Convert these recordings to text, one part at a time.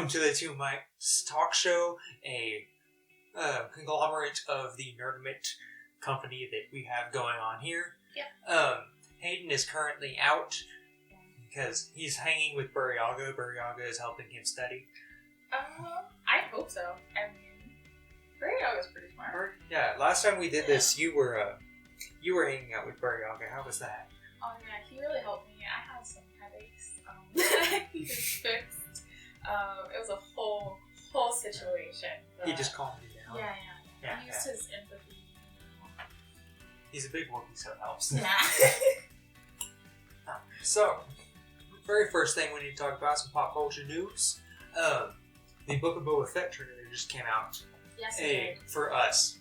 Welcome to the Two Mics Talk Show, a conglomerate of the Nerdament company that we have going on here. Yeah. Hayden is currently out because he's hanging with Buryaga. Buryaga is helping him study. I hope so. I mean, Buryaga's pretty smart. Yeah, last time we did this, you were hanging out with Buryaga. How was that? Oh yeah, he really helped me. I had some headaches. He just fixed. It was a whole situation. He just calmed you down. Yeah. He used his empathy. He's a big Wookiee, so it helps. Yeah. So, very first thing we need to talk about some pop culture news. The Book of Boba Fett trailer just came out. Yes, it did. For us.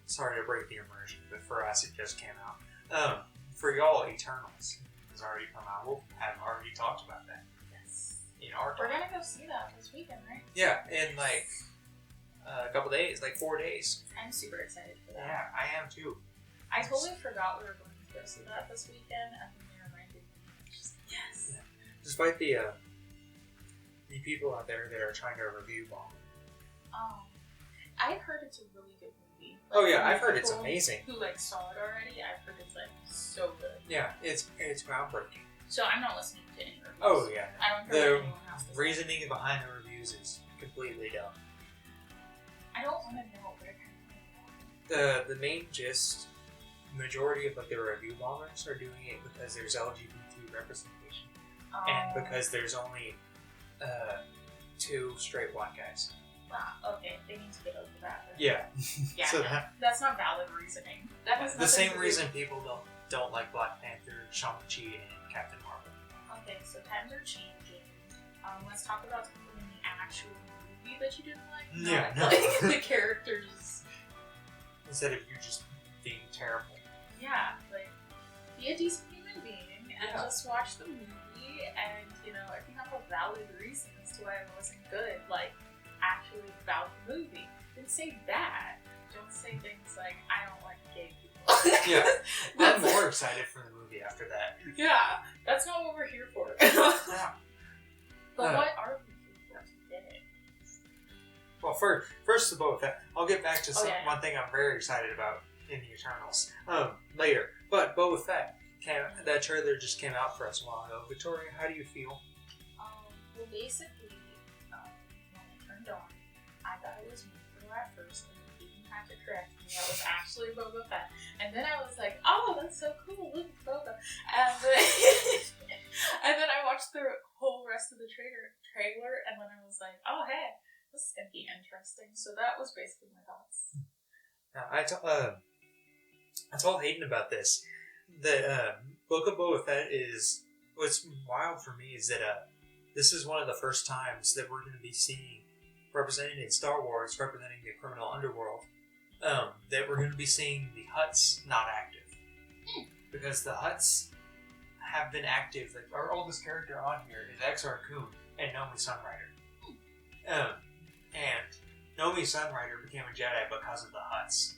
Sorry to break the immersion, but for us it just came out. For y'all, Eternals has already come out. We'll have already talked about that. Yes. In our We're gonna go see that this weekend, right? Yeah, in like a couple days, like 4 days. I'm super excited for that. Yeah, I am too. I totally forgot we were going to go see that this weekend, and then they reminded me. Just, yes. Yeah. Despite the people out there that are trying to review bomb. I've heard it's a really good movie. Oh yeah, I've heard it's amazing. Who saw it already? I've heard it's so good. Yeah, it's groundbreaking. So I'm not listening to any reviews. Oh yeah, I don't care what anyone has to say. Reasoning behind the reviews is completely dumb. I don't want to know what kind of The main gist, majority of the review bombers are doing it because there's LGBT representation, and because there's only 2 straight white guys. Wow, okay, they need to get over that. Then. Yeah. Yeah, So that's not valid reasoning. That has the same reason people don't like Black Panther, Shang-Chi, and Captain Marvel. Okay, so times are changing. Let's talk about something in the actual movie that you didn't like. Yeah, not like the characters. Instead of you just being terrible. Yeah, like be a decent human being and just watch the movie, and if you have a valid reason as to why it wasn't good, like actually about the movie, then say that. Don't say things like I don't like gay people. Yeah, I'm more excited for the movie after that. Yeah, that's not what we're here for. Yeah. But what are we here for today? Well, first the Boba Fett. I'll get back to one thing I'm very excited about in the Eternals later. But Boba Fett, that trailer just came out for us a while ago. Victoria, how do you feel? Well, basically, when it turned on, I thought it was Mando at first, and they didn't have to correct me. That was actually Boba Fett. And then I was like, oh, that's so cool, look, it's Boba. And then I watched the whole rest of the trailer, and then I was like, oh, hey, this is going to be interesting. So that was basically my thoughts. I told Hayden about this. The Book of Boba Fett is... What's wild for me is that this is one of the first times that we're going to be seeing, represented in Star Wars, representing the criminal underworld, that we're going to be seeing the Hutts not active. Because the Hutts have been active. Like, our oldest character on here is Exar Kun and Nomi Sunrider. And Nomi Sunrider became a Jedi because of the Hutts.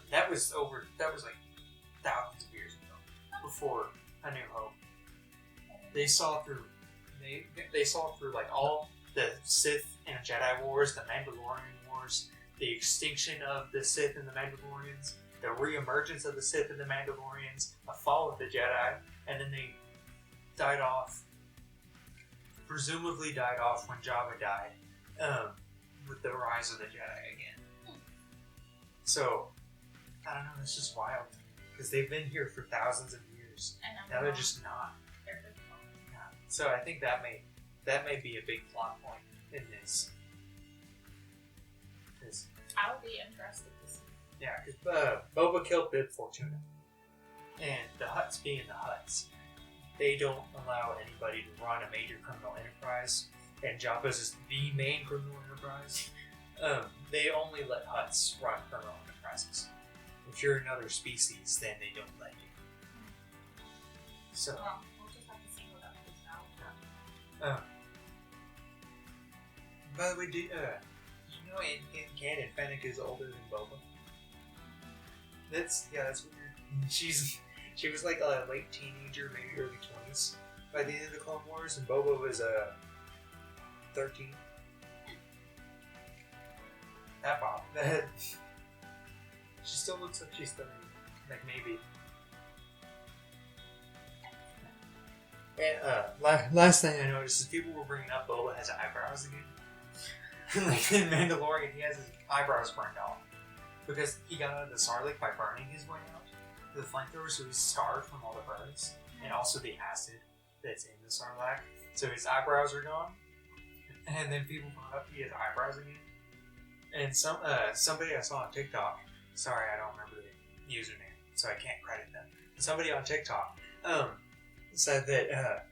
That was like thousands of years ago, before A New Hope. They saw through like all the Sith and Jedi wars, the Mandalorian wars, the extinction of the Sith and the Mandalorians, the re-emergence of the Sith and the Mandalorians, the fall of the Jedi, and then they died off, presumably died off when Jabba died, with the rise of the Jedi again. So, I don't know, it's just wild, because they've been here for thousands of years. Now they're just not. Yeah. So I think that may be a big plot point in this. I'll be interested to see. Yeah, because Boba killed Bib Fortuna. And the Hutts being the Hutts, they don't allow anybody to run a major criminal enterprise. And Jabba's is the main criminal enterprise. They only let Hutts run criminal enterprises. If you're another species, then they don't let you. So, we'll just have to see what that plays out. By the way, did you know in canon, Fennec is older than Boba? That's weird. She was like a late teenager, maybe early 20s by the end of the Clone Wars, and Boba was 13. That Bob. She still looks like she's 30. Like, maybe. And last thing I noticed is people were bringing up Boba has eyebrows again. Like in Mandalorian, he has his eyebrows burned off because he got out of the Sarlacc by burning his way out. The flamethrower, so he's scarred from all the burns and also the acid that's in the Sarlacc. So his eyebrows are gone. And then people brought up he has eyebrows again. And somebody I saw on TikTok. Sorry, I don't remember the username, so I can't credit them. Somebody on TikTok said that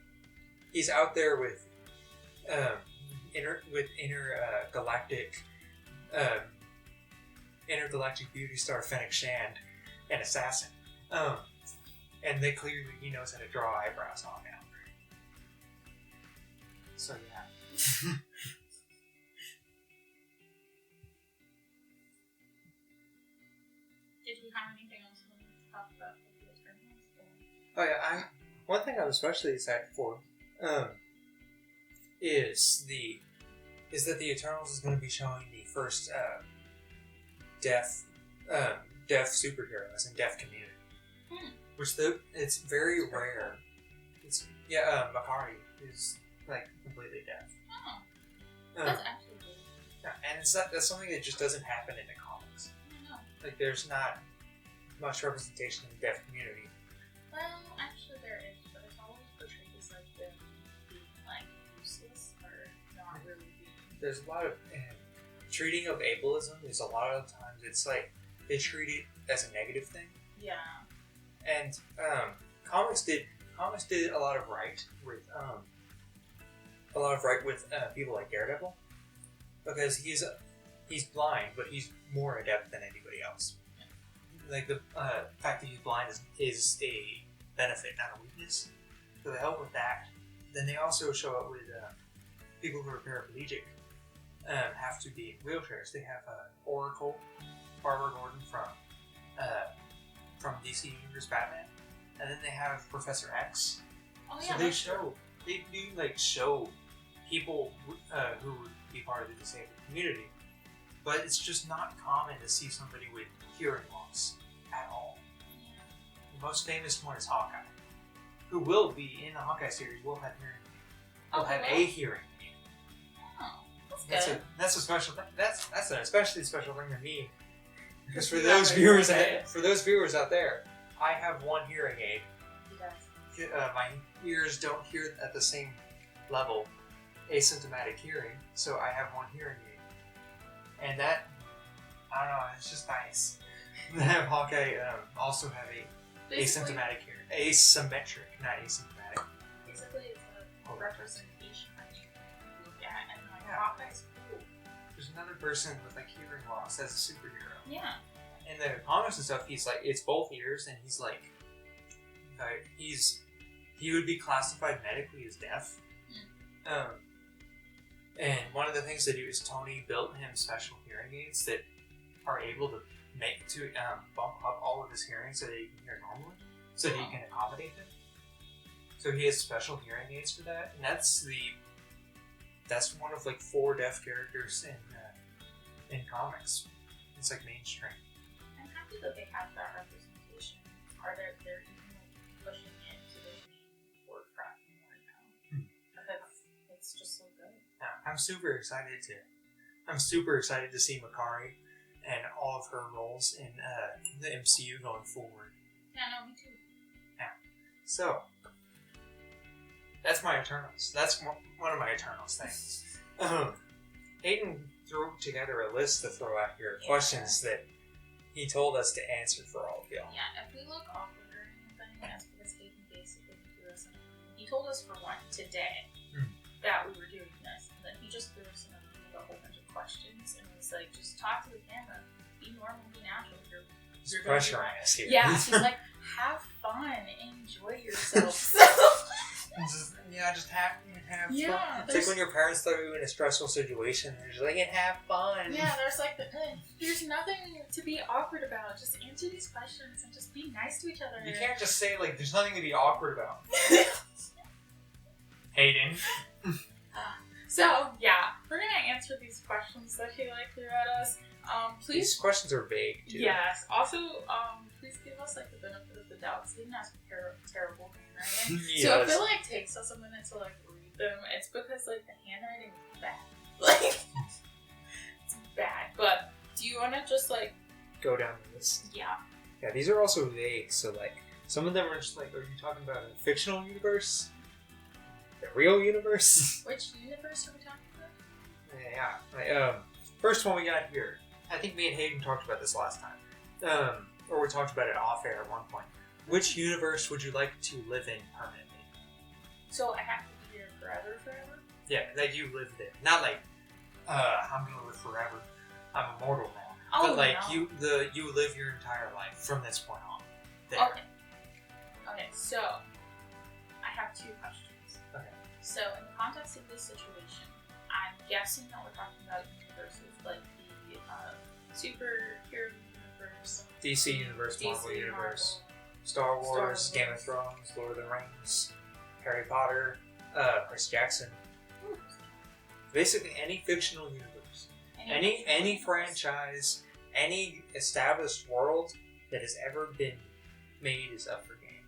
he's out there with intergalactic beauty star Fennec Shand, an assassin. And they clearly he knows how to draw eyebrows on now. So yeah. Did you have anything else to talk about with the Eternals? Oh yeah, one thing I'm especially excited for is that the Eternals is going to be showing the first deaf superheroes and deaf community, which it's very rare. It's Makari is like completely deaf. Oh, that's actually good. Yeah, and that's something that just doesn't happen in the comics. No. Like there's not much representation in the deaf community. Well, actually there is, but it's always portrayed as like them being like useless or not really being. There's a lot of treating of ableism. There's a lot of times it's like they treat it as a negative thing. Yeah. And comics did a lot of right with people like Daredevil, because he's blind, but he's more adept than anybody else. Like the fact that he's blind is a benefit, not a weakness. So they help with that. Then they also show up with people who are paraplegic have to be in wheelchairs. They have Oracle, Barbara Gordon from DC Universe Batman, and then they have Professor X. Oh yeah. So they do show people who would be part of the disabled community, but it's just not common to see somebody with hearing loss at all. Yeah. The most famous one is Hawkeye, who will be in the Hawkeye series. Will have hearing. Will have a hearing aid. Oh, that's good. That's a special. That's an especially special thing to me. Because for those viewers out there, I have one hearing aid. Yes. My ears don't hear at the same level, asymptomatic hearing, so I have one hearing aid. And that, I don't know, it's just nice. Have Hawkeye also have a asymptomatic hearing. Asymmetric, not asymptomatic. Basically, it's a representation that you can look at, and Hawkeye's cool. There's another person with hearing loss as a superhero. Yeah. In the comics and stuff, he's it's both ears, and he's he would be classified medically as deaf. And one of the things they do is Tony built him special hearing aids that are able to bump up all of his hearing so that he can hear normally, so that he can accommodate them. So he has special hearing aids for that, and that's one of 4 deaf characters in comics. It's mainstream. I'm happy that they have that representation. They're even pushing it to the main forefront more now. Because it's just so good. Yeah, I'm super excited to see Makari and all of her roles in the MCU going forward. Yeah, no, me too. Yeah. So that's my Eternals. That's one of my Eternals things. Hayden threw together a list to throw out here of questions that he told us to answer for all of y'all. Yeah, if we look awkward or anything, that's because Hayden basically threw us in. He told us for one today that we were doing this, and then he just threw us in a whole bunch of questions and was like, just talk to the camera, be normal, be natural. You're pressuring us here. Yeah, he's like, have fun, enjoy yourself. Just have yeah, fun. It's like when your parents throw you in a stressful situation, they're just and have fun. Yeah, there's nothing to be awkward about. Just answer these questions and just be nice to each other. You can't just say there's nothing to be awkward about. Hayden. So yeah, questions that he threw at us. These Please. questions are vague too. Yes. Also, please give us the benefit of the doubt. Because he didn't ask terrible handwriting. Yes. So if it takes us a minute to read them, it's because the handwriting is bad. It's bad. But do you want to just go down the list? Yeah. Yeah, these are also vague. So some of them are just are you talking about a fictional universe? The real universe? Which universe are we talking about? Yeah. First one we got here. I think me and Hayden talked about this last time. Or we talked about it off air at one point. Which universe would you like to live in permanently? So I have to be here forever? Yeah, you live there. Not I'm gonna live forever. I'm immortal now. Oh, but no. you live your entire life from this point on. There. Okay, so I have two questions. Okay. So in the context of this situation, I'm guessing that we're talking about universes like the superhero universe, DC universe, Marvel universe, Star Wars, Game of Thrones, Lord of the Rings, Harry Potter, Percy Jackson. Ooh. Basically any fictional universe. Any franchise, any established world that has ever been made is up for game.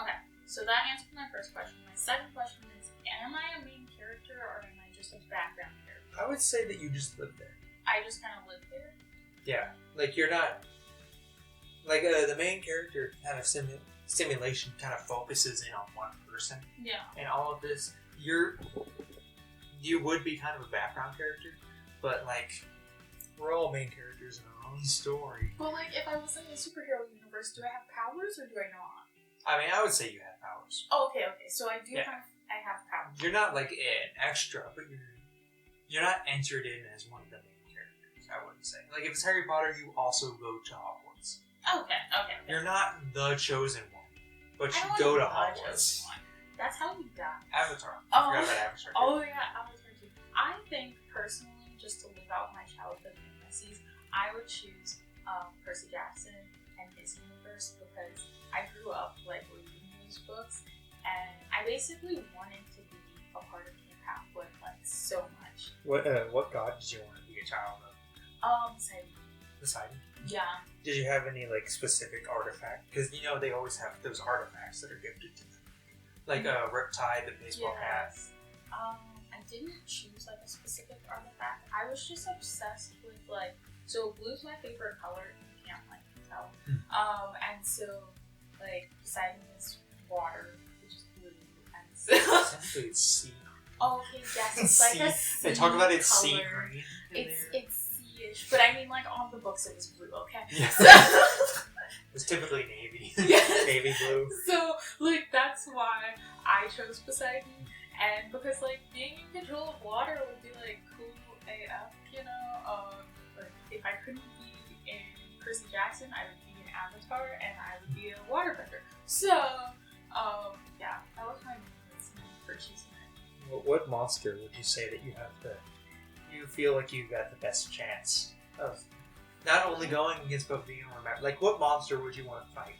Okay, so that answers my first question. My second question is, am I a main character or am I just a background character? I would say that you just live there. I just kind of live there? Yeah, you're not... the main character kind of simulation kind of focuses in on one person. Yeah. And all of this, you would be kind of a background character, but we're all main characters in our own story. Well, if I was in the superhero universe, do I have powers or do I not? I mean, I would say you have powers. Oh, okay. So I do I have powers. You're not an extra, but you're not entered in as one of the main characters, I wouldn't say. If it's Harry Potter, you also go to Hogwarts. Okay. You're not the chosen one, but you I go to the Hogwarts. chosen one. That's how you die. Avatar. Oh, I forgot about Avatar. Oh yeah, Avatar too. I think personally, just to live out my childhood fantasies, I would choose Percy Jackson and his universe because I grew up reading those books, and I basically wanted to be a part of Camp Half-Blood so much. What god did you want to be a child of? Poseidon. Poseidon? Yeah. Did you have any specific artifact? Because they always have those artifacts that are gifted to them, Riptide, the baseball cap. I didn't choose a specific artifact. I was just obsessed with so blue's my favorite color. You can't tell. And so Poseidon is water, which is blue, and so Essentially, it's sea. Oh, okay, yes, it's a sea. They talk about it color. sea green. It's sea-ish, but I mean on the books it was blue. Okay. Yeah. It's typically navy. Yes. Navy blue. So that's why I chose Poseidon. And because being in control of water would be cool AF, if I couldn't be in Percy Jackson, I would be in Avatar, and I would be a waterbender. So, yeah, that was my main reason for choosing it. What monster would you say that you feel like you got the best chance of not only going against but being remembered? What monster would you want to fight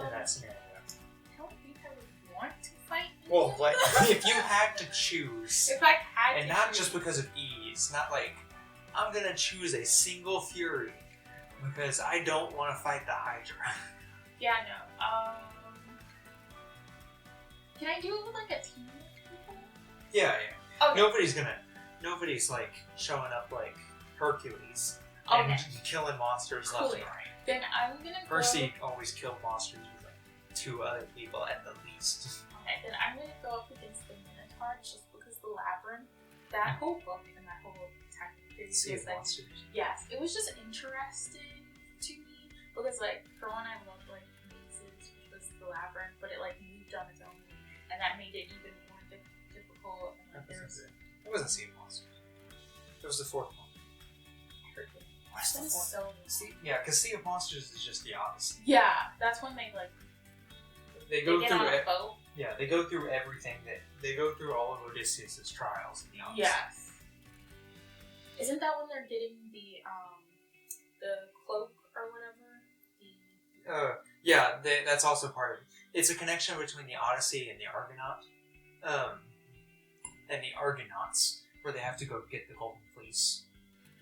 in that scenario? I don't think I would want to fight. Well, if you had to choose, if I had and to not choose. just because of ease, not I'm gonna choose a single Fury because I don't want to fight the Hydra. Yeah, no. Can I do it with a team of people? Yeah. Okay. Nobody's showing up like Hercules Okay. and killing monsters left and right. Then I'm gonna Percy always killed monsters with 2 other people at the least. Okay, then I'm gonna go up against the Minotaur just because the Labyrinth, that whole book and that whole technically Sea was of monsters. yes, it was just interesting to me because for one I loved mazes, which was the Labyrinth, but it moved on its own, and that made it even more difficult. And It wasn't Sea of Monsters. It was the 4th one. What's the 4th? Yeah, because Sea of Monsters is just the Odyssey. Yeah, that's when they They go get through on a it. boat. Yeah, they go through everything they go through all of Odysseus' trials in the Odyssey. Yes. Isn't that when they're getting the cloak or whatever? Yeah, that's also part of it. It's a connection between the Odyssey and the Argonaut. And the Argonauts. where they have to go get the golden fleece.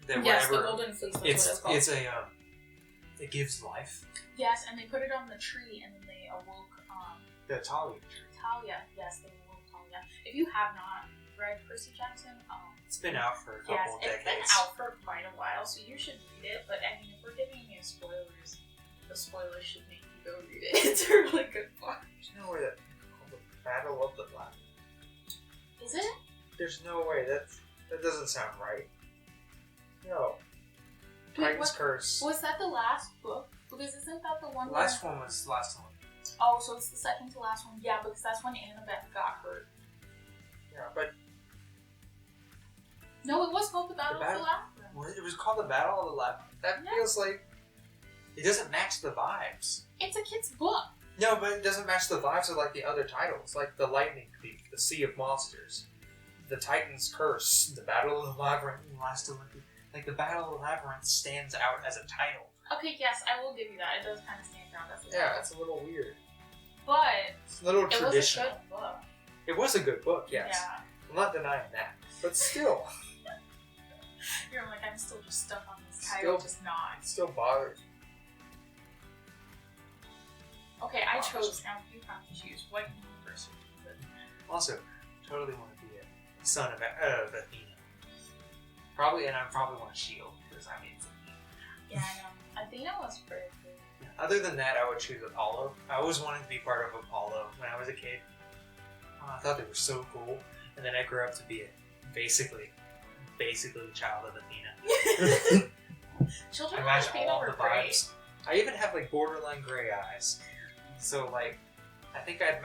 Yes, the golden fleece. That's what it's called. It's a it gives life. Yes, and they put it on the tree, and then they awoke The Talia tree. Talia. Yes, they awoke Talia. If you have not read Percy Jackson, it's been out for a couple of decades. It's been out for quite a while, so you should read it. But I mean, if we're giving you spoilers, the spoilers should make you go read it. It's a really good book. There's no way that called the Battle of the Labyrinth. Is it? There's no way that doesn't sound right. No. Titan's Curse. Was that the last book? Because isn't that the one? The last one was the last one. Oh, so it's the second to last one. Yeah, because that's when Annabeth got hurt. Yeah, but no, it was called the Battle of the Labyrinth. What? It was called the Battle of the Labyrinth. That feels like it doesn't match the vibes. It's a kid's book. No, but it doesn't match the vibes of like the other titles, like the Lightning Thief, the Sea of Monsters, the Titan's Curse, the Battle of the Labyrinth, and Last Olympic. Like the Battle of the Labyrinth stands out as a title. Okay, yes, I will give you that. It does kind of stand out as a title. Yeah, it's a little weird. But it's a little traditional. It was a good book. It was a good book, yes. Yeah. I'm not denying that, but still. You're like, I'm still just stuck on this title, just not. It still bothers me. Okay, I chose. Now you have to choose. What universe would you live in? Also, totally want to be a son of Athena. Probably, and I probably want Shield because I mean, yeah, I know. Athena was pretty good. Yeah. Other than that, I would choose Apollo. I always wanted to be part of Apollo when I was a kid. I thought they were so cool, and then I grew up to be basically a child of Athena. Children I of match Athena all were the great. vibes. I even have like borderline gray eyes, so like I think I'd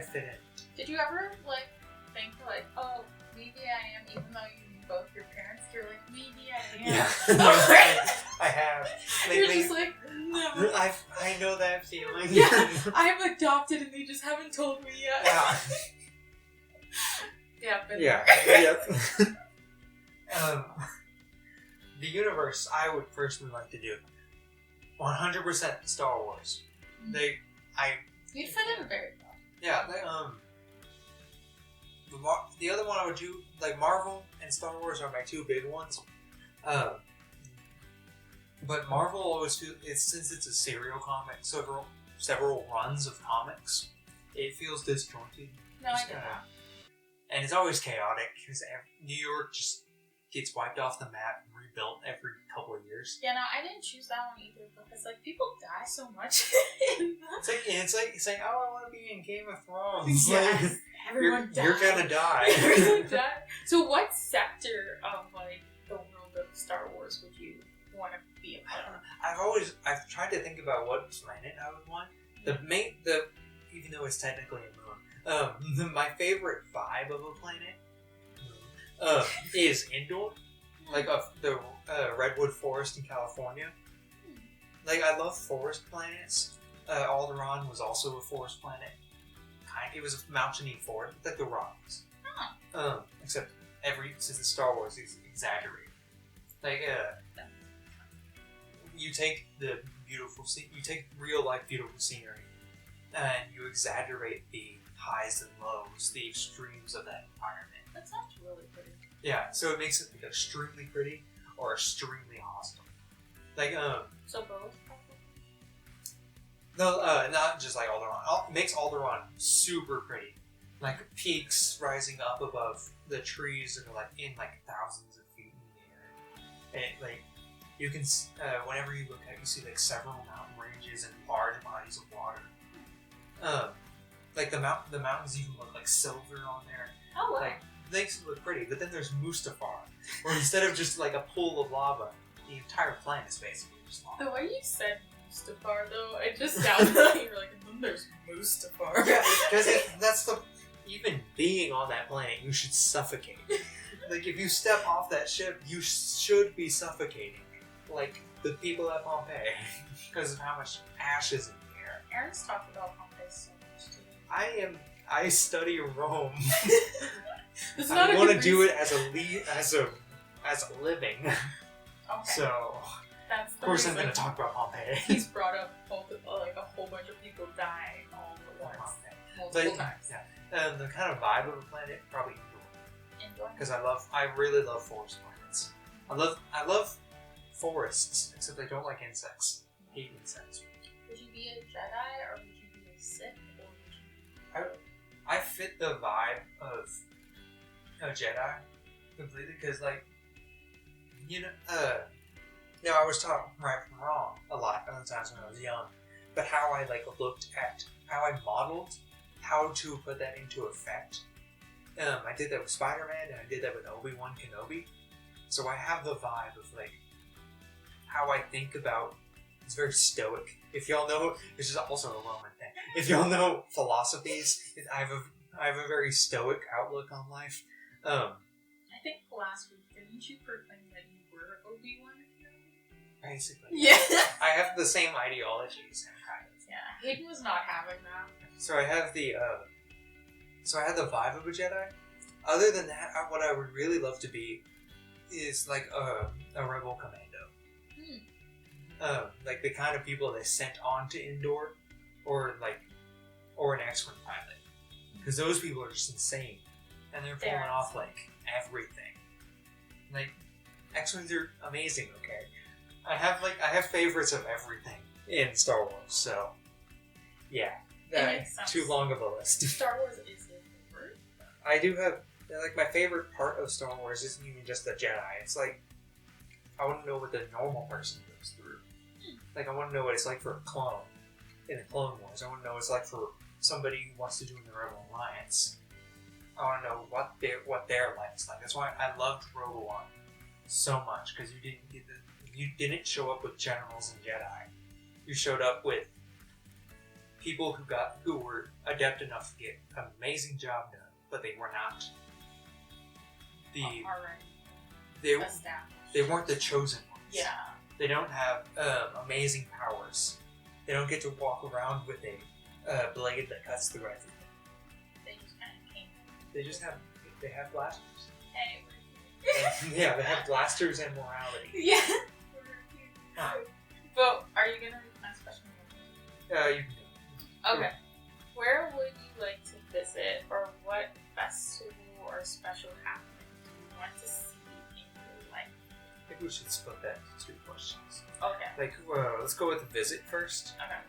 fit in. Did you ever like think like, oh, maybe I am, even though you knew both your parents? You're like, maybe I am. Yeah, I have. You're just like, no. I know that feeling. Yeah, I'm adopted, and they just haven't told me yet. Yeah. Yeah. But Yeah. Yep. The universe I would personally like to do 100% Star Wars. You'd fit in very well. Yeah, the other one I would do, like Marvel and Star Wars are my two big ones. But Marvel always feels, since it's a serial comic, several runs of comics, it feels disjointed. No, I get that. And it's always chaotic because New York just gets wiped off the map and rebuilt every couple of years. Yeah, no, I didn't choose that one either because like people die so much. It's like saying, "Oh, I want to be in Game of Thrones." Yes, everyone dies. You're gonna die. Everyone dies. So, what sector of like the world of Star Wars would you want to be a part of? I've tried to think about what planet I would want. Even though it's technically a moon, my favorite vibe of a planet is Endor, like the redwood forest in California. Like I love forest planets. Alderaan was also a forest planet. It was a mountainy forest, like the rocks. Except since the Star Wars is exaggerated. Like you take real life beautiful scenery, and you exaggerate the highs and lows, the extremes of that environment. That sounds really pretty. Yeah, so it makes it like extremely pretty or extremely hostile. Like So both. No, not just like Alderaan. It makes Alderaan super pretty. Like peaks rising up above the trees and like in like thousands of feet in the air. And like you can, whenever you look at it, you see like several mountain ranges and large bodies of water. Like the mountains even look like silver on there. Oh wow. Like makes it look pretty. But then there's Mustafar, where instead of just like a pool of lava, the entire planet is basically just lava. The way you said Mustafar, though, it just sounded like you're like, and then there's Mustafar. Yeah, because that's the... Even being on that planet, you should suffocate. Like, if you step off that ship, you should be suffocating. Like, the people at Pompeii. Because of how much ash is in the air. Aaron's talked about Pompeii so much, too. I study Rome. I want to do it as a living. Okay. So... That's of course, I'm going to talk about Pompeii. He's brought up like a whole bunch of people dying all at once, multiple times. Yeah, the kind of vibe of a planet, probably Endor. because I really love forest planets. I love forests, except I don't like insects. I hate insects. Would you be a Jedi or would you be a Sith or would you? I fit the vibe of a Jedi completely because, like, I was taught right from wrong a lot of the times when I was young, but how I looked at how I modeled how to put that into effect. I did that with Spider-Man and I did that with Obi-Wan Kenobi. So I have the vibe of how I think about. It's very stoic. If y'all know, this is also a Roman thing. If y'all know philosophies, I have a very stoic outlook on life. I think last week didn't you proclaim that you were Obi-Wan Kenobi? Basically. Yeah. I have the same ideologies, kind of. Yeah, Hayden was not having that. So I have the vibe of a Jedi. Other than that, what I would really love to be is like a rebel commando. Like the kind of people they sent on to Endor, or an X-Wing pilot, because those people are just insane, and they're pulling off everything. Like X-Wings are amazing. Okay, I have favorites of everything in Star Wars. So yeah, too long of a list. Star Wars is your favorite. I do have my favorite part of Star Wars isn't even just the Jedi. It's I want to know what the normal person goes through. I want to know what it's like for a clone in the Clone Wars. I want to know what it's like for somebody who wants to join the Rebel Alliance. I want to know what their life is like. That's why I loved Rogue One so much, because you didn't show up with generals and Jedi. You showed up with people who were adept enough to get an amazing job done, but they were not they weren't the chosen ones. Yeah. They don't have amazing powers. They don't get to walk around with a blade that cuts through everything. They just kind of came. They have blasters. Hey, yeah, they have blasters and morality. Yeah. But are you gonna read my special moment? You can do it. Okay. Where would you like to visit, or what festival or special happening do you want to see in your life? I think we should split that into 2 questions. Okay. Let's go with the visit first. Okay.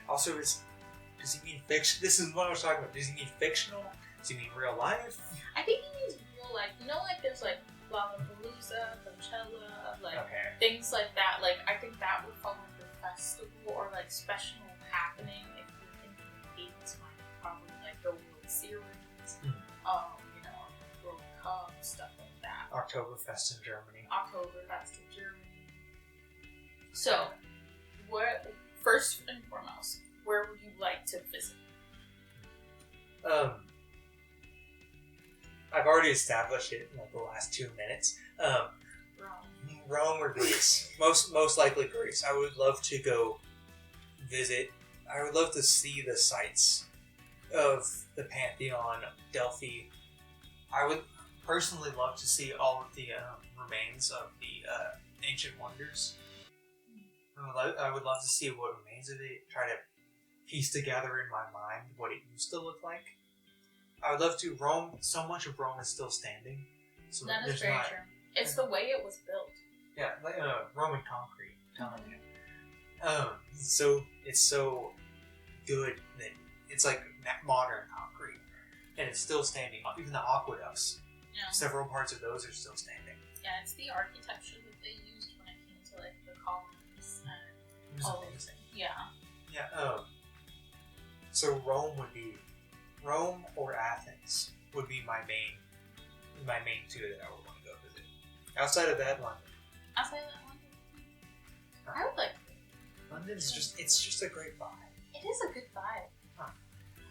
Also, does he mean fiction? This is what I was talking about. Does he mean fictional? Does he mean real life? I think he means real life. There's Lollapalooza, Coachella, things like that. I think that would fall under festival or special happening. If you're thinking of Hayden's mind, probably the World Series, World Cup, stuff like that. Oktoberfest in Germany. So, first and foremost, where would you like to visit? I've already established it in the last 2 minutes. Rome or Greece. Most likely Greece. I would love to go visit. I would love to see the sights of the Pantheon, Delphi. I would personally love to see all of the remains of the ancient wonders. I would love to see what remains of it. Try to piece together in my mind what it used to look like. I would love to. So much of Rome is still standing. So that is very true. It's the way it was built. Yeah, Roman concrete. Telling you. So it's so good that it's like modern concrete, and it's still standing. Even the aqueducts, several parts of those are still standing. Yeah, it's the architecture that they used when it came to the columns and all those things. Yeah. Yeah. So Rome or Athens would be my main 2 that I would want to go visit. Outside of that, London. I would like London is just a great vibe. It is a good vibe. Huh.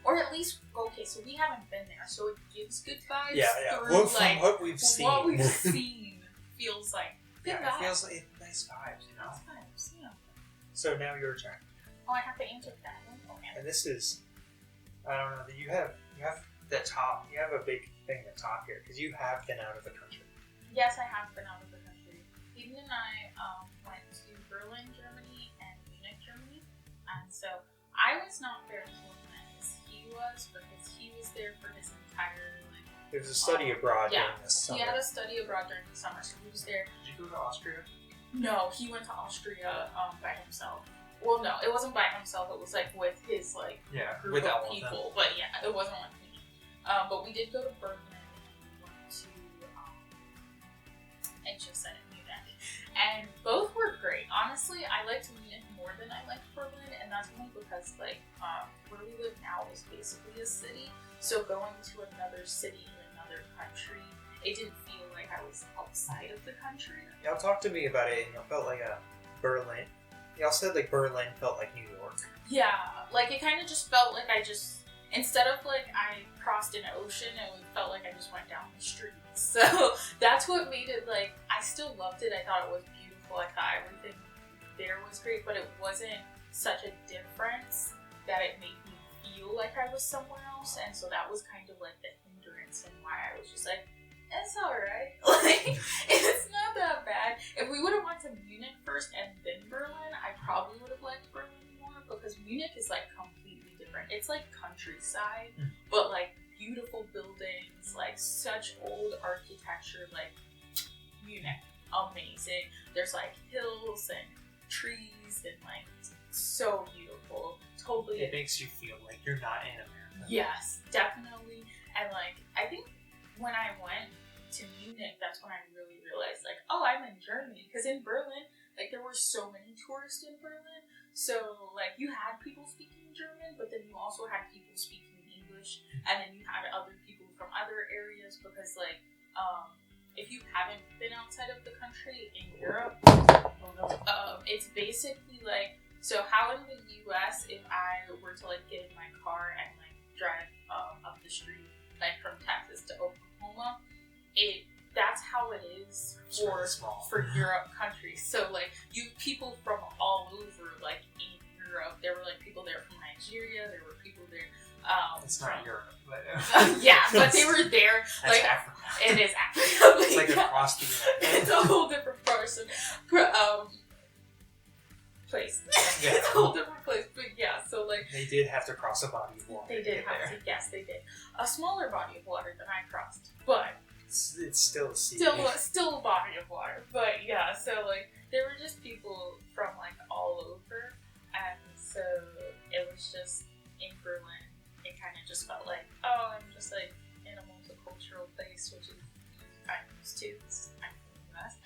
Or at least, so we haven't been there, so it gives good vibes. Yeah. Through, from what we've seen. What we've seen feels like good vibes. It feels like nice vibes, Nice vibes, yeah. So now your turn. Oh, I have to answer that one? Okay. And this is, I don't know, you have the top, you have a big thing at the top here, because you have been out of the country. Yes, I have been out of the country. Hayden and I went to Berlin, Germany, and Munich, Germany, and so I was not there as long as he was, because he was there for his entire It was a study abroad during the summer. He had a study abroad during the summer, so he was there. Did you go to Austria? No, he went to Austria by himself. Well, no, it wasn't by himself. It was like with his group of people. But yeah, it wasn't with me. But we did go to Berlin. We went to I just said it, Munich, and both were great. Honestly, I liked Munich more than I liked Berlin, and that's only because where we live now is basically a city. So going to another city in another country, it didn't feel like I was outside of the country. Y'all talked to me about it, and it felt like Berlin. Y'all said like Berlin felt like New York. Yeah, like it kind of just felt like instead of like I crossed an ocean, it felt like I just went down the street. So that's what made it like, I still loved it. I thought it was beautiful. I thought everything there was great, but it wasn't such a difference that it made me feel like I was somewhere else. And so that was kind of like the hindrance and why I was just like, it's alright. Like, it's not that bad. If we would have went to Munich first and then Berlin, I probably would have liked Berlin more, because Munich is like completely different. It's like countryside, but like beautiful buildings, like such old architecture, like Munich, amazing. There's like hills and trees and like so beautiful. Totally. It makes you feel like you're not in America. Yes, definitely. And like, I think when I went to Munich, that's when I really realized like, oh, I'm in Germany. Because in Berlin, like there were so many tourists in Berlin. So like you had people speaking German, but then you also had people speaking English. And then you had other people from other areas, because like, if you haven't been outside of the country in Europe, it's basically like, so how in the US, if I were to like get in my car and like drive up the street, like from Texas to Oklahoma, that's how it is for Europe countries. So like you people from all over, like in Europe, there were like people there from Nigeria, there were people there. It's not Europe, but yeah, but they were there. That's like Africa. It is Africa. It's like across the United. It's a whole different person. Place. Yeah. It's a whole different place. But yeah, so like they did have to cross a body of water. They did have to. Yes, they did. A smaller body of water than I crossed, but it's still a sea. Still a body of water. But yeah, so like there were just people from like all over, and so it was just in Berlin. It kind of just felt like, oh, I'm just like in a multicultural place, which is I'm used to. I'm from the US.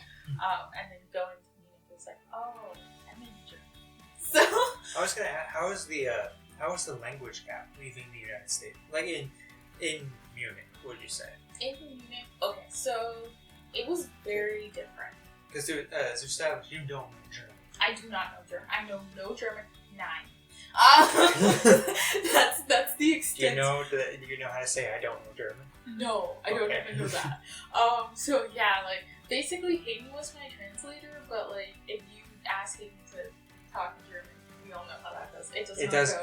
And then going to Munich was like, oh, I'm in Germany. So I was gonna ask, how was the language gap leaving the United States? Like in Munich, what would you say? In Munich, okay, so it was very different. Because as established, you don't know German. I do not know German. I know no German. 9. That's the extent. Do you know how to say I don't know German? No, I don't even know that. So yeah, like basically Hayden was my translator, but like if you ask him to talk in German, we all know how that goes. It does.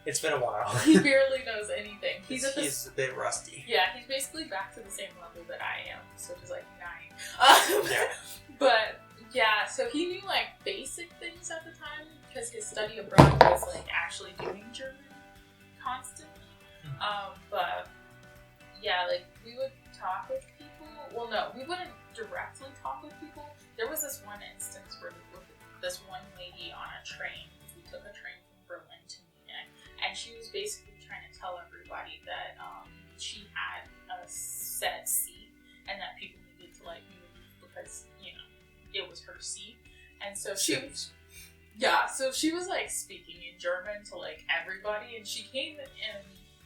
It's been a while. He barely knows anything. He's a bit rusty. Yeah, he's basically back to the same level that I am, so just like 9. Yeah. But yeah, so he knew like basic things at the time, because his study abroad was like actually doing German constantly. But yeah, like we would talk with people. Well, no, we wouldn't directly talk with people. There was this one instance where this one lady on a train. We took a train from Berlin to Munich, and she was basically trying to tell everybody that she had a set seat and that people needed to like move because it was her seat. And so she was like speaking in German to like everybody, and she came in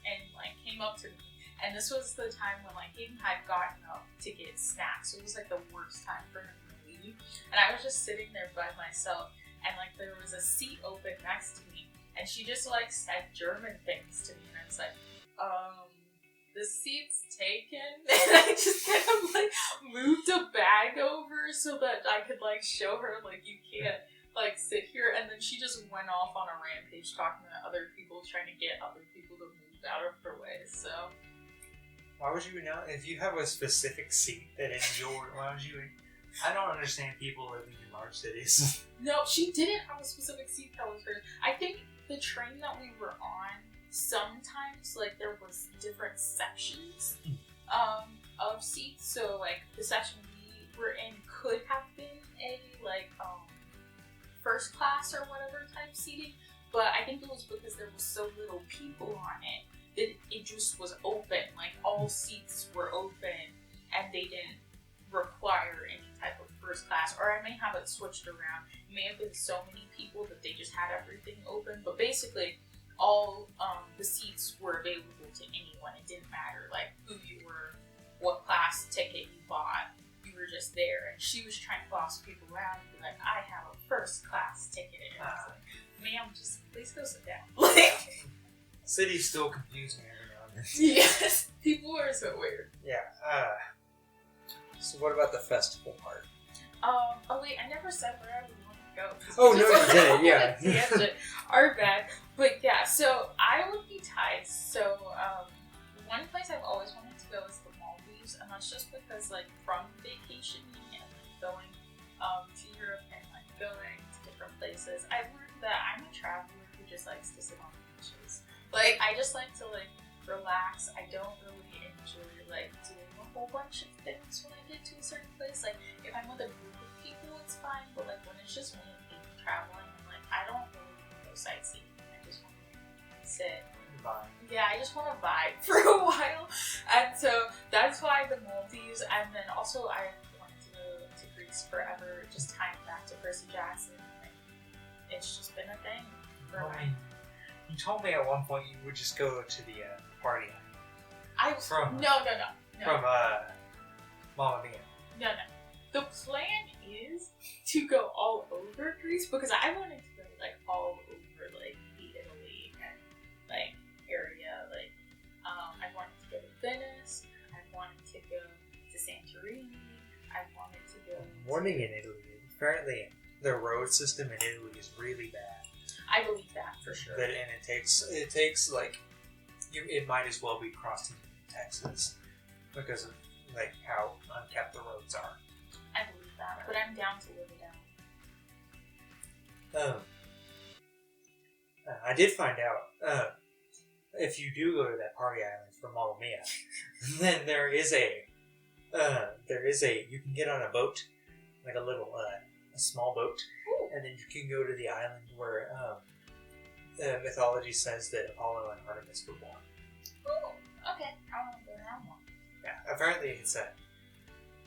and like came up to me, and this was the time when like Hayden had gotten up to get snacks, so it was like the worst time for him to leave, and I was just sitting there by myself, and like there was a seat open next to me, and she just like said German things to me, and I was like, the seat's taken, and I just kind of like moved a bag over so that I could like show her like you can't like sit here, and then she just went off on a rampage talking to other people, trying to get other people to move out of her way. So why would you know if you have a specific seat that is yours? Why would you? I don't understand people living in large cities. No, she didn't have a specific seat that was hers. I think the train that we were on, sometimes like there was different sections of seats. So like the section we were in could have been a like first class or whatever type seating, but I think it was because there was so little people on it that it just was open. Like all seats were open, and they didn't require any type of first class. Or I may have it switched around. It may have been so many people that they just had everything open. But basically, all the seats were available to anyone. It didn't matter like who you were, what class ticket you bought. You were just there. And she was trying to boss people around and be like, I have a first class ticket. And I was like, ma'am, just please go sit down. Like, City's still confusing every now and then. Yes, people are so weird. Yeah. So what about the festival part? Oh wait, I never said where I would want to go. Oh no, you didn't. Yeah. Our bad. But yeah, so I would be tied. So one place I've always wanted to go is the Maldives, and that's just because like from vacationing and like going to Europe and like going to different places, I've learned that I'm a traveler who just likes to sit on beaches. Like I just like to like relax. I don't really enjoy like doing a whole bunch of things when I get to a certain place. Like if I'm with a group of people, it's fine. But like when it's just me and me traveling, I'm like I don't really want to go sightseeing. I just want to sit. Vibe. Yeah, I just want to vibe for a while, and so that's why the Maldives. And then also I wanted to go to Greece forever. Just tying back to Percy Jackson. Like, it's just been a thing for mine. You told me at one point you would just go to the party. No. From Mamma Mia. No. The plan is to go all over Greece because I wanted to go like all over like the Italy and like area. Like I wanted to go to Venice. I wanted to go to Santorini. I wanted to go. Morning in Italy. Apparently, the road system in Italy is really bad. I believe that for sure. And it takes like it might as well be crossing Texas because of like how unkept the roads are. I believe that, but I'm down to live it down. I did find out if you do go to that party island for Mamma Mia, then there is a you can get on a boat, like a little a small boat. Ooh. And then you can go to the island where mythology says that Apollo and Artemis were born. Oh, okay. I want to go down one. Yeah, apparently it's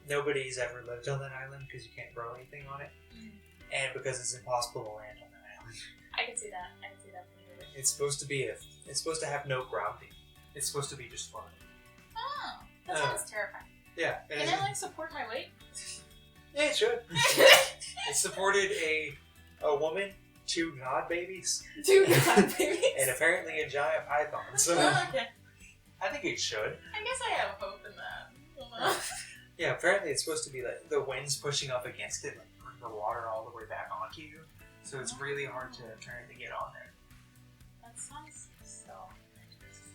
nobody's ever lived on that island because you can't grow anything on it, and because it's impossible to land on that island. I can see that. It's supposed to have no grounding. It's supposed to be just floating. Oh, that sounds terrifying. Yeah. Can I like support my weight? Yeah, it should. It supported a woman, 2 god babies. 2 god babies. And apparently a giant python. So Okay. I think it should. I guess I have hope in that. Yeah, apparently it's supposed to be like the wind's pushing up against it, like bring the water all the way back onto you. So it's really hard to try to get on there. That sounds so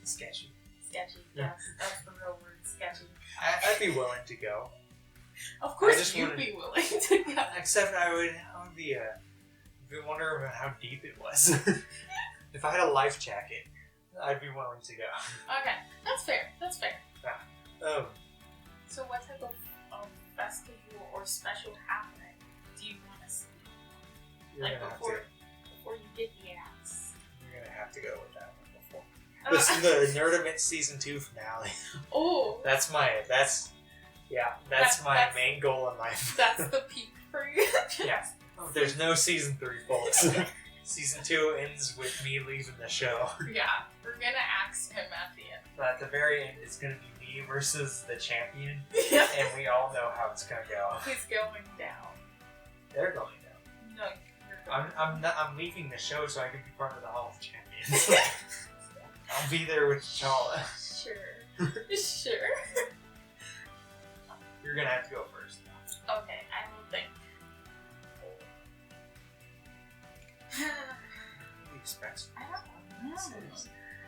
Sketchy. sketchy. Yeah. Yes, that's the real word, sketchy. I'd be willing to go. Of course you'd be willing to go. Except I would be wondering about how deep it was. If I had a life jacket, I'd be willing to go. Okay, that's fair. Yeah. So what type of festival or special happening do you want to see? Like before you get the axe. You're gonna have to go with that one before. This is the Nerdament season 2 finale. Oh. That's my main goal in life. That's the peak for you. Yeah. There's no season 3, folks. Season 2 ends with me leaving the show. Yeah, we're gonna axe him at the end. But at the very end, it's gonna be me versus the champion. Yeah. And we all know how it's gonna go. He's going down. They're going down. No, you're going. I'm leaving the show so I can be part of the Hall of Champions. I'll be there with T'Challa. Sure. You're gonna have to go first. Okay, I will think. What do you expect? I don't know.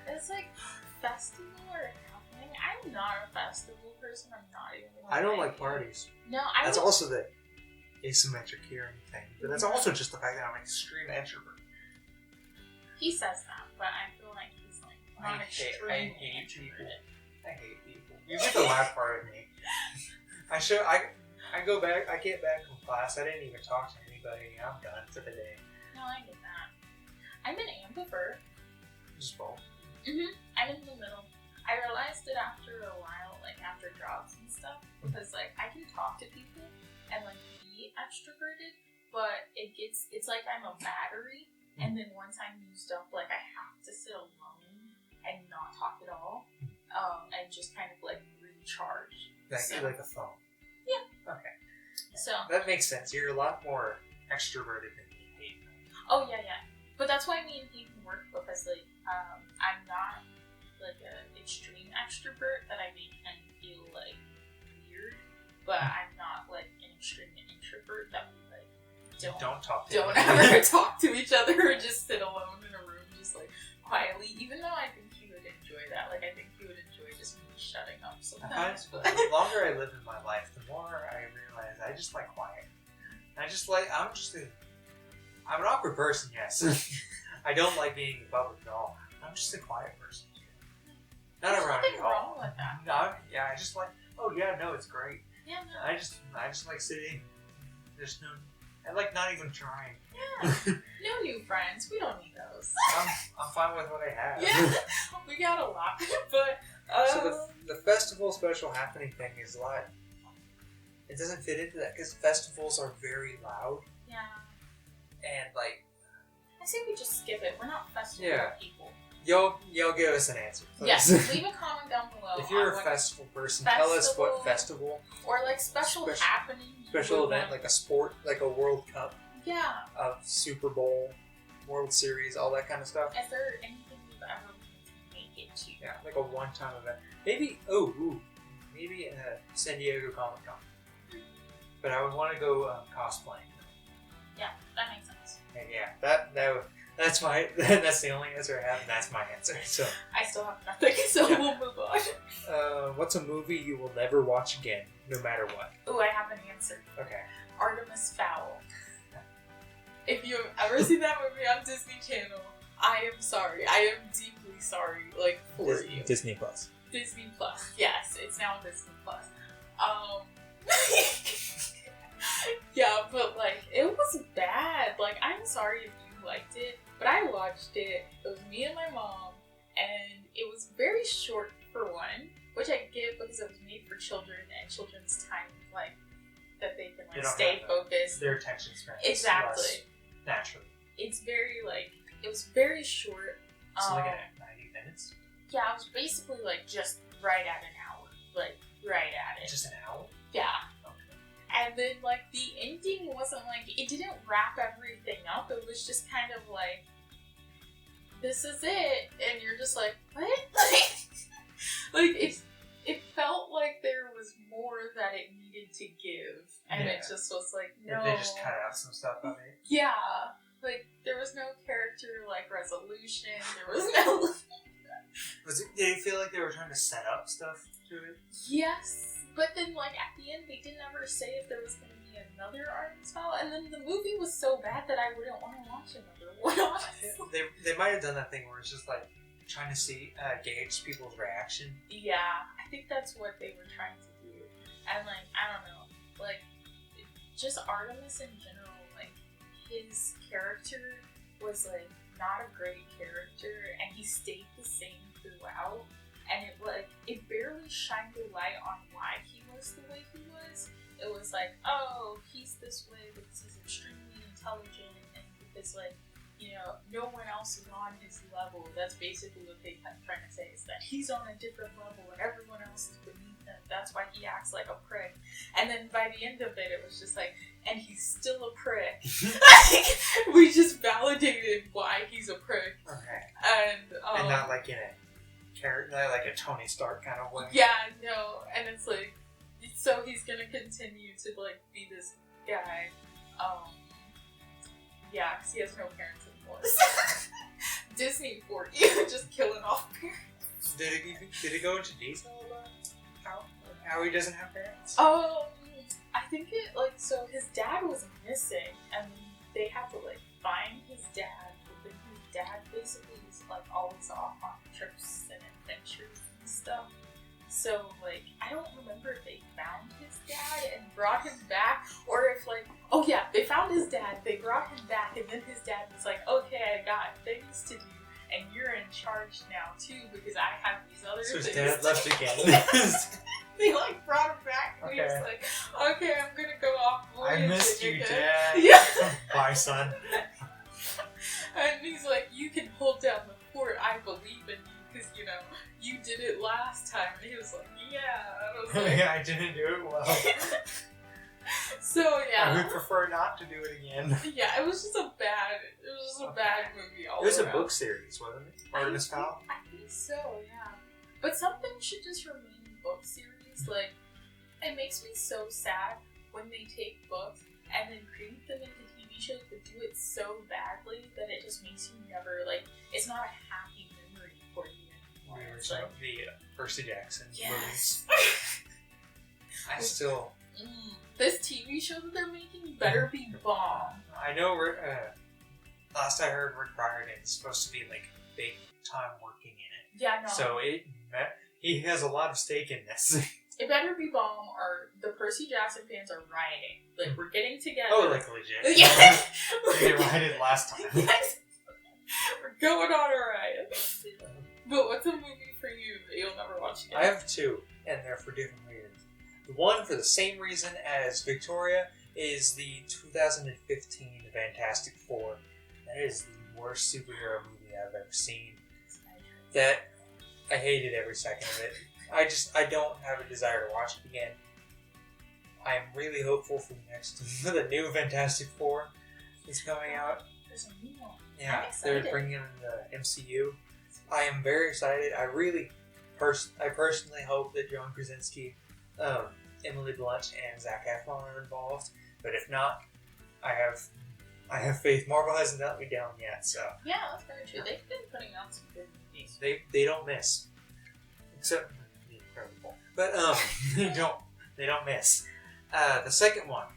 It's like festival or happening. I'm not a festival person. I'm not even. I don't like parties. No, That's also the asymmetric hearing thing, but that's also just the fact that I'm an extreme introvert. He says that, but I feel like he's like not extremely I hate people. introverted. I hate people. You get the loud part of me. I go back. I get back from class. I didn't even talk to anybody. I'm done for the day. No, I get that. I'm an ambivert. Just both. I'm in the middle. I realized it after a while, like after jobs and stuff, because like I can talk to people and like be extroverted, but it's like I'm a battery, and then once I'm used up, like I have to sit alone and not talk at all, and just kind of like recharge. Like a phone. Yeah. Okay. So that makes sense. You're a lot more extroverted than me. Oh yeah. But that's why me and he can work, because like I'm not like an extreme extrovert that I make him feel like weird, but I'm not like an extreme introvert that we like don't ever talk to each other or just sit alone in a room just like quietly. Even though I think he would enjoy that. Like I think he would enjoy just me shutting up sometimes. The longer I live in my life, the more I realize I just like quiet. I'm an awkward person, yes. I don't like being in public at all. I'm just a quiet person. Not There's around nothing you all. wrong with that. No, I just like, it's great. Yeah, no. I just like sitting. There's no, I like not even trying. Yeah. No new friends. We don't need those. I'm fine with what I have. Yeah, we got a lot. But, so the festival special happening thing is a lot. It doesn't fit into that because festivals are very loud. Yeah. And like, I say we just skip it. We're not festival people. Y'all give us an answer, please. Yes, leave a comment down below. If you're a festival person, tell us what festival. Or like special happening. Special event, like a sport, like a World Cup. Yeah. A Super Bowl, World Series, all that kind of stuff. Is there anything you've ever wanted to make it to? Yeah, like a one-time event. Maybe, maybe San Diego Comic Con. But I would want to go cosplaying. Yeah, that makes sense. And yeah, that's the only answer I have, and that's my answer. So I still have nothing, so we'll move on. What's a movie you will never watch again, no matter what? Ooh, I have an answer. Okay. Artemis Fowl. If you've ever seen that movie on Disney Channel, I am sorry. I am deeply sorry, like, for you. Disney Plus. Disney Plus. Yes, it's now Disney Plus. Yeah, but like, it was bad. Like, I'm sorry if you liked it, but I watched it. It was me and my mom, and it was very short for one, which I get because it was made for children, and children's time, like, that they can like stay focused. Their attention span. Exactly. Naturally. It's very like, it was very short. So like at 90 minutes? Yeah, it was basically like just right at an hour. Like, right at it. Just an hour? Yeah. And then, like, the ending wasn't, like, it didn't wrap everything up. It was just kind of, like, this is it. And you're just like, what? Like, it felt like there was more that it needed to give. And it just was like, no. They just cut out some stuff of it? Yeah. Like, there was no character, like, resolution. There was no... Did it feel like they were trying to set up stuff to it? Yes. But then, like, at the end, they didn't ever say if there was going to be another Artemis Fowl. And then the movie was so bad that I wouldn't want to watch another one, honestly. They might have done that thing where it's just, like, trying to gauge people's reaction. Yeah, I think that's what they were trying to do. And, like, I don't know. Like, just Artemis in general, like, his character was, like, not a great character. And he stayed the same throughout. And it barely shined a light on why he was the way he was. It was like, oh, he's this way because he's extremely intelligent and because, like, you know, no one else is on his level. That's basically what they kept trying to say, is that he's on a different level and everyone else is beneath him. That's why he acts like a prick. And then by the end of it, it was just like, and he's still a prick. We just validated why he's a prick. Okay. And not like in a like a Tony Stark kind of way. Yeah, no, and it's like, so he's gonna continue to like be this guy. Yeah, because he has no parents anymore. Disney for you, just killing off parents. Did it go into detail about how he doesn't have parents? I think it like, so his dad was missing, and they had to like find his dad. But then his dad basically was like always off on trips and adventures and stuff. So, like, I don't remember if they found his dad and brought him back, or if, like, oh yeah, they found his dad, they brought him back, and then his dad was like, okay, I got things to do, and you're in charge now, too, because I have these other So things. his dad left again. Yes. They, like, brought him back, and he was Okay. like, okay, I'm gonna go off I voyaging missed you, again. Dad. Yeah. Bye, son. And he's like, you can hold down the fort, I believe in you, because, you know, you did it last time. And he was like, yeah. And I was like, I didn't do it well. So, yeah. I would prefer not to do it again. Yeah, it was just a bad movie all It was around. a book series, wasn't it? Artemis Fowl? I think so, yeah. But something should just remain in book series. Like, it makes me so sad when they take books and then create them into TV shows but do it so badly that it just makes you never, like, it's not a happy memory for you anymore. We were It's talking like, the Percy Jackson movies. yes. I still... This TV show that they're making better be bomb. I know, last I heard, Rick Riordan's supposed to be, like, big time working in it. Yeah, no. So he has a lot of stake in this. It better be bomb or the Percy Jackson fans are rioting. Like, we're getting together. Oh, like legit. Yeah. They rioted last time. Yes. We're going on a riot. But what's a movie for you that you'll never watch again? I have two, and they're for different reasons. The one, for the same reason as Victoria, is the 2015 Fantastic Four. That is the worst superhero movie I've ever seen. That, I hated every second of it. I don't have a desire to watch it again. I am really hopeful for the new Fantastic Four that's coming out. There's a new one. Yeah, I'm excited. they're bringing in the MCU. I am very excited. I personally hope that John Krasinski, Emily Blunt, and Zac Efron are involved. But if not, I have faith. Marvel hasn't let me down yet, so Yeah, that's very true. They've been putting out some good movies. they don't miss. Except the Incredible, but they don't miss. The second one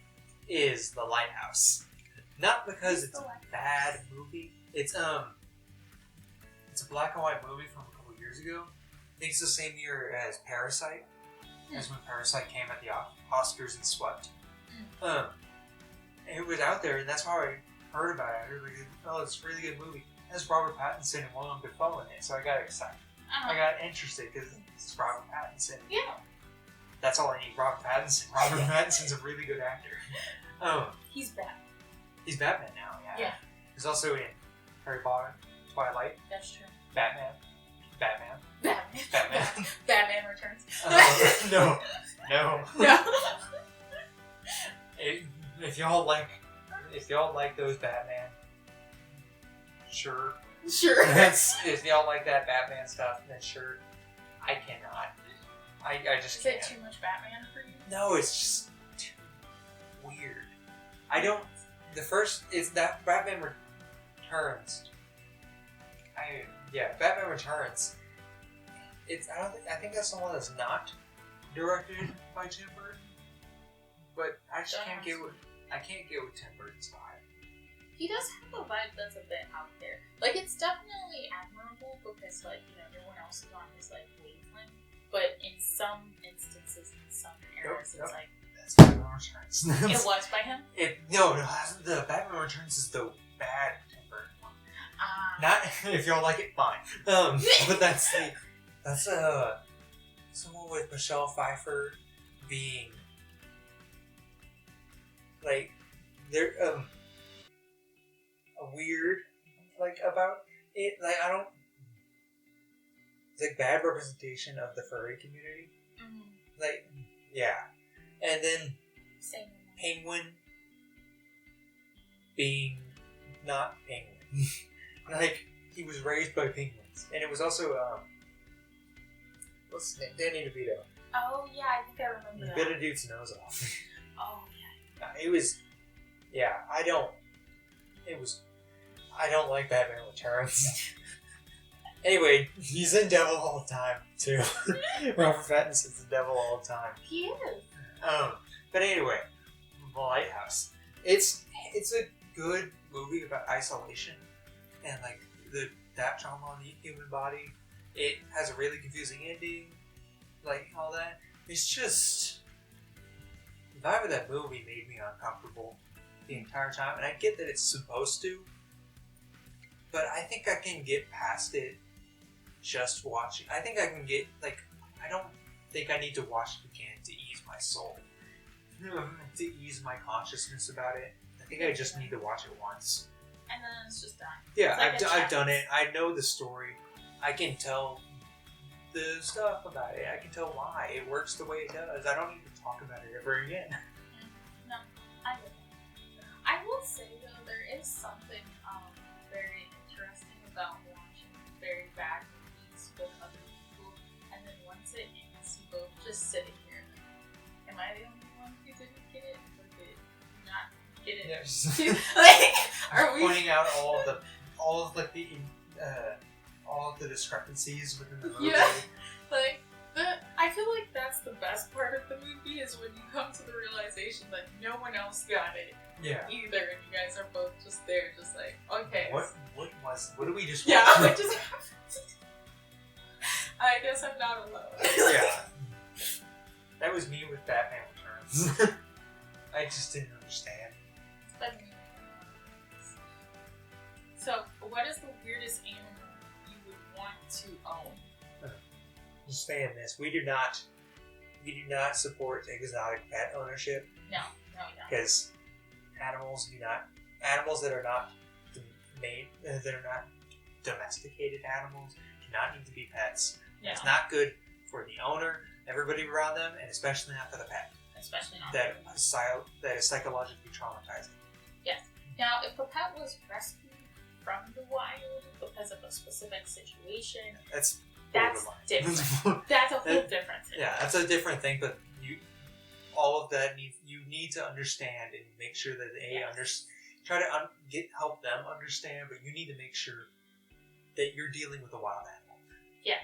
is The Lighthouse. Not because it's a bad movie. It's a black and white movie from a couple years ago. I think it's the same year as Parasite. That's when Parasite came at the Oscars and swept. It was out there, and that's how I heard about it. I was like, oh, it's a really good movie. It has Robert Pattinson and Willem Dafoe in it, so I got excited. I got interested because it's Robert Pattinson. Yeah. That's all I need, Robert Pattinson. Robert Pattinson's a really good actor. He's back. He's Batman now, yeah. Yeah. He's also in Harry Potter, Twilight, That's true. Batman. Batman Returns. No. No. If y'all like those Batman, sure. Sure. If y'all like that Batman stuff, then sure. I cannot. I just Is can't. it too much Batman for you? No, it's just too weird. I don't. The first is that Batman Returns. Batman Returns. I think that's the one that's not directed by Tim Burton. But I just can't get with Tim Burton's vibe. He does have a vibe that's a bit out there. Like, it's definitely admirable because, like, you know, no one else is on his, like, wavelength. But in some instances, in some areas, it's like... That's Batman Returns. It was by him? No, the Batman Returns is the bad Tim Burton one. Not, if y'all like it, fine. But that's someone with Michelle Pfeiffer being, like, they're, weird, like, about it. Like, I don't... It's like bad representation of the furry community. Mm-hmm. Like, yeah. And then Same. Penguin being not Penguin. Like, he was raised by penguins. And it was also, what's his name? Danny DeVito. Oh, yeah, I think I remember that. Bit a dude's nose off. Oh, yeah. It was, yeah, I don't like Batman Returns. Anyway, he's in Devil all the time, too. Robert Pattinson's the Devil all the time. He is. But anyway, The Lighthouse. It's a good movie about isolation and, like, that trauma on the human body. It has a really confusing ending. like all that. It's just the vibe of that movie made me uncomfortable the entire time, and I get that it's supposed to, but I think I can get past it just watching. I think I can get like I don't think I need to watch it again to ease my soul, to ease my consciousness about it. I think I just need to watch it once. And then it's just done. Yeah, Like I've done it. I know the story. I can tell the stuff about it. I can tell why it works the way it does. I don't need to talk about it ever again. No, I get that. I will say though, there is something very interesting about watching very bad movies with other people, and then once it ends, you both just sitting here. Am I the only one who didn't get it, or did you not get it? Yes. Like, are we Pointing out all of the discrepancies within the movie. Yeah. Like, I feel like that's the best part of the movie is when you come to the realization that no one else got it Yeah. either, and you guys are both just there, just like, okay. What do we just Yeah, watch? what just happened? I guess I'm not alone. Yeah. That was me with Batman Returns. I just didn't understand. So, what is the weirdest animal you would want to own? Understand this. We do not support exotic pet ownership No, you don't. because animals that are not domesticated animals do not need to be pets. Yeah. It's not good for the owner, everybody around them, and especially not for the pet. Especially not. That is psychologically traumatizing. Yes. Now, if a pet was rescued from the wild because of a specific situation, that's different. That's a whole different thing. Yeah, that's a different thing, but you need to understand and make sure that they try to help them understand, but you need to make sure that you're dealing with a wild animal. Yeah.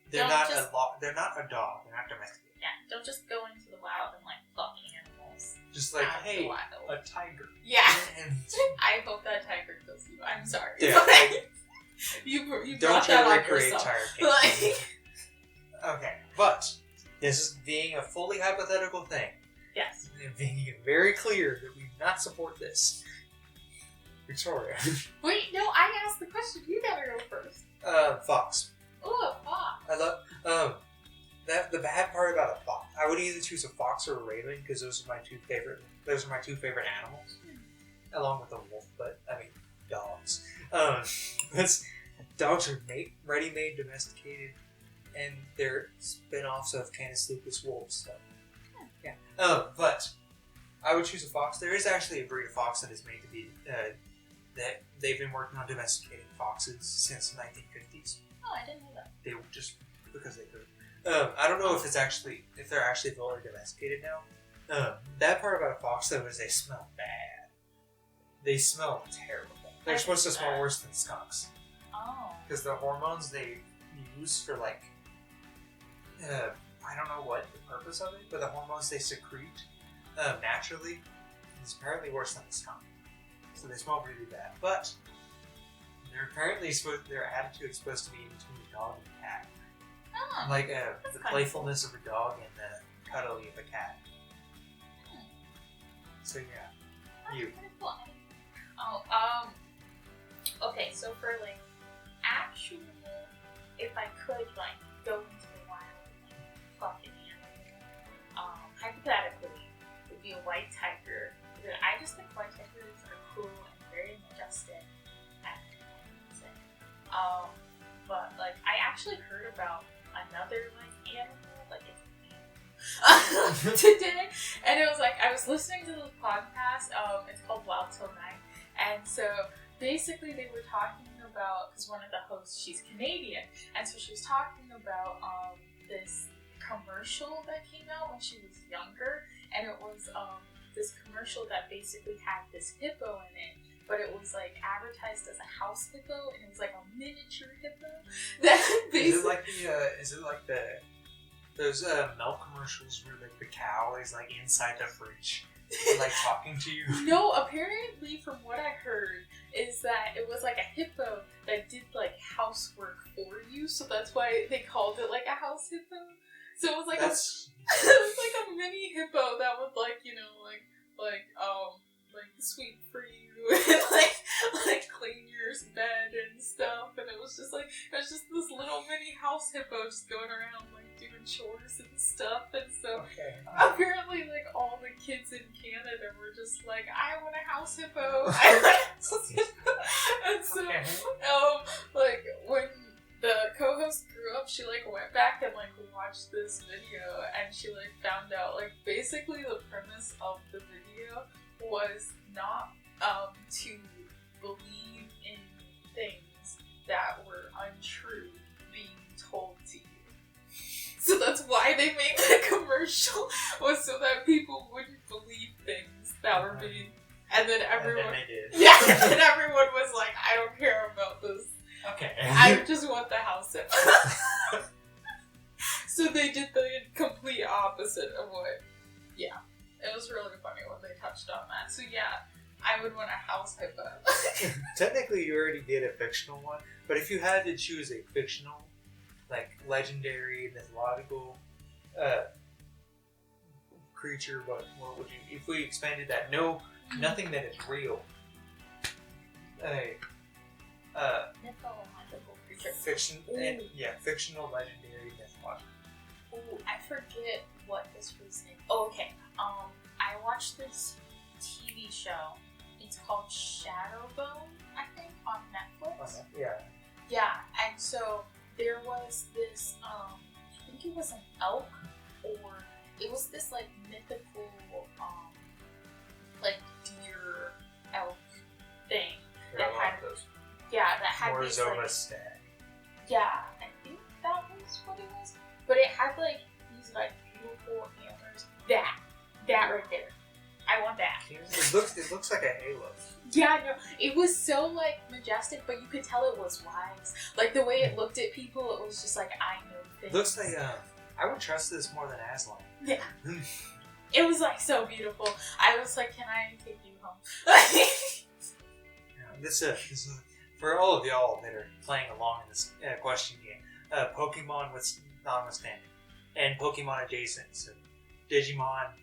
They're not a dog. They're not domesticated. Yeah, don't just go into the wild and like pluck animals. Just like, hey, a tiger. Yeah. And I hope that tiger kills you. I'm sorry. Yeah, you don't brought try that to on recreate yourself. tiger kings. Okay, but this is being a fully hypothetical thing. Yes. And being very clear that we do not support this. Victoria. Wait, no, I asked the question. You gotta go first. Fox. Oh, a fox. I love the bad part about a fox. I would either choose a fox or a raven because those are my two favorite animals, along with a wolf. But I mean, dogs. Dogs are ready-made, domesticated, and they're spin-offs of Canis Lupus wolves. So yeah. But I would choose a fox. There is actually a breed of fox that is made to be that they've been working on domesticating foxes since the 1950s. Oh, I didn't know that. They just because they could. I don't know if they're actually fully domesticated now. That part about a fox though is they smell bad. They smell terrible. They're supposed to smell worse than skunks. Oh. Because the hormones they use for like, I don't know what the purpose of it, but the hormones they secrete naturally is apparently worse than the skunk. So they smell really bad. But they're apparently their attitude is supposed to be between a dog and a cat. Oh, Like the playfulness of a dog and the cuddly of a cat. So yeah, you. Cool. Oh, okay, so for like actual, if I could like go into the wild and like fuck an animal, hypothetically, it would be a white tiger. I just think white tigers are cool and very majestic and amazing. But like I actually heard about another like animal, like it's today, and it was like I was listening to this podcast. It's called Wild Till Night, and so basically they were talking about, because one of the hosts, she's Canadian, and so she was talking about this commercial that came out when she was younger, and it was this commercial that basically had this hippo in it, but it was like advertised as a house hippo, and it was like a miniature hippo. That Is it like those milk commercials where like the cow is like inside the fridge, like talking to you? No, apparently from what I heard is that it was like a hippo that did like housework for you, so that's why they called it like a house hippo. So it was like That's... it was like a mini hippo that would like sweep for you and like clean your bed and stuff, and it was just this little mini house hippo just going around like doing chores and stuff. And so apparently like all the kids in Canada were just like, I want a house hippo. And so like when the co-host grew up, she like went back and like watched this video, and she like found out like basically the premise of the video was not to believe in things that were untrue being told to you. So that's why they made the commercial, was so that people wouldn't believe things that were being, and then everyone, and then they did. yeah, and everyone was like, I don't care about this. Okay. I just want the house hippo. So they did the complete opposite of what, yeah. It was really funny when they touched on that. So yeah, I would want a house hippo. Technically, you already did a fictional one, but if you had to choose a fictional, like legendary, mythological creature, what would you? If we expanded that, nothing that is real. Mythological creature. Fictional, legendary, mythological. Ooh, I forget what this was named. Oh, okay. I watched this TV show. It's called Shadowbone, I think, on Netflix. Yeah. Yeah, and so there was this, I think it was an elk, or it was this, like, mythical, like, deer elk thing. That had these, like, stag. Yeah, I think that was what it was. But it had, like, these, like, beautiful antlers. That right there. I want that. It looks like a halo. Yeah, no, it was so, like, majestic, but you could tell it was wise. Like, the way it looked at people, it was just like, I know things. Looks like, I would trust this more than Aslan. Yeah. It was, like, so beautiful. I was like, can I take you home? This is for all of y'all that are playing along in this question game. Pokemon notwithstanding, and Pokemon adjacent. So Digimon.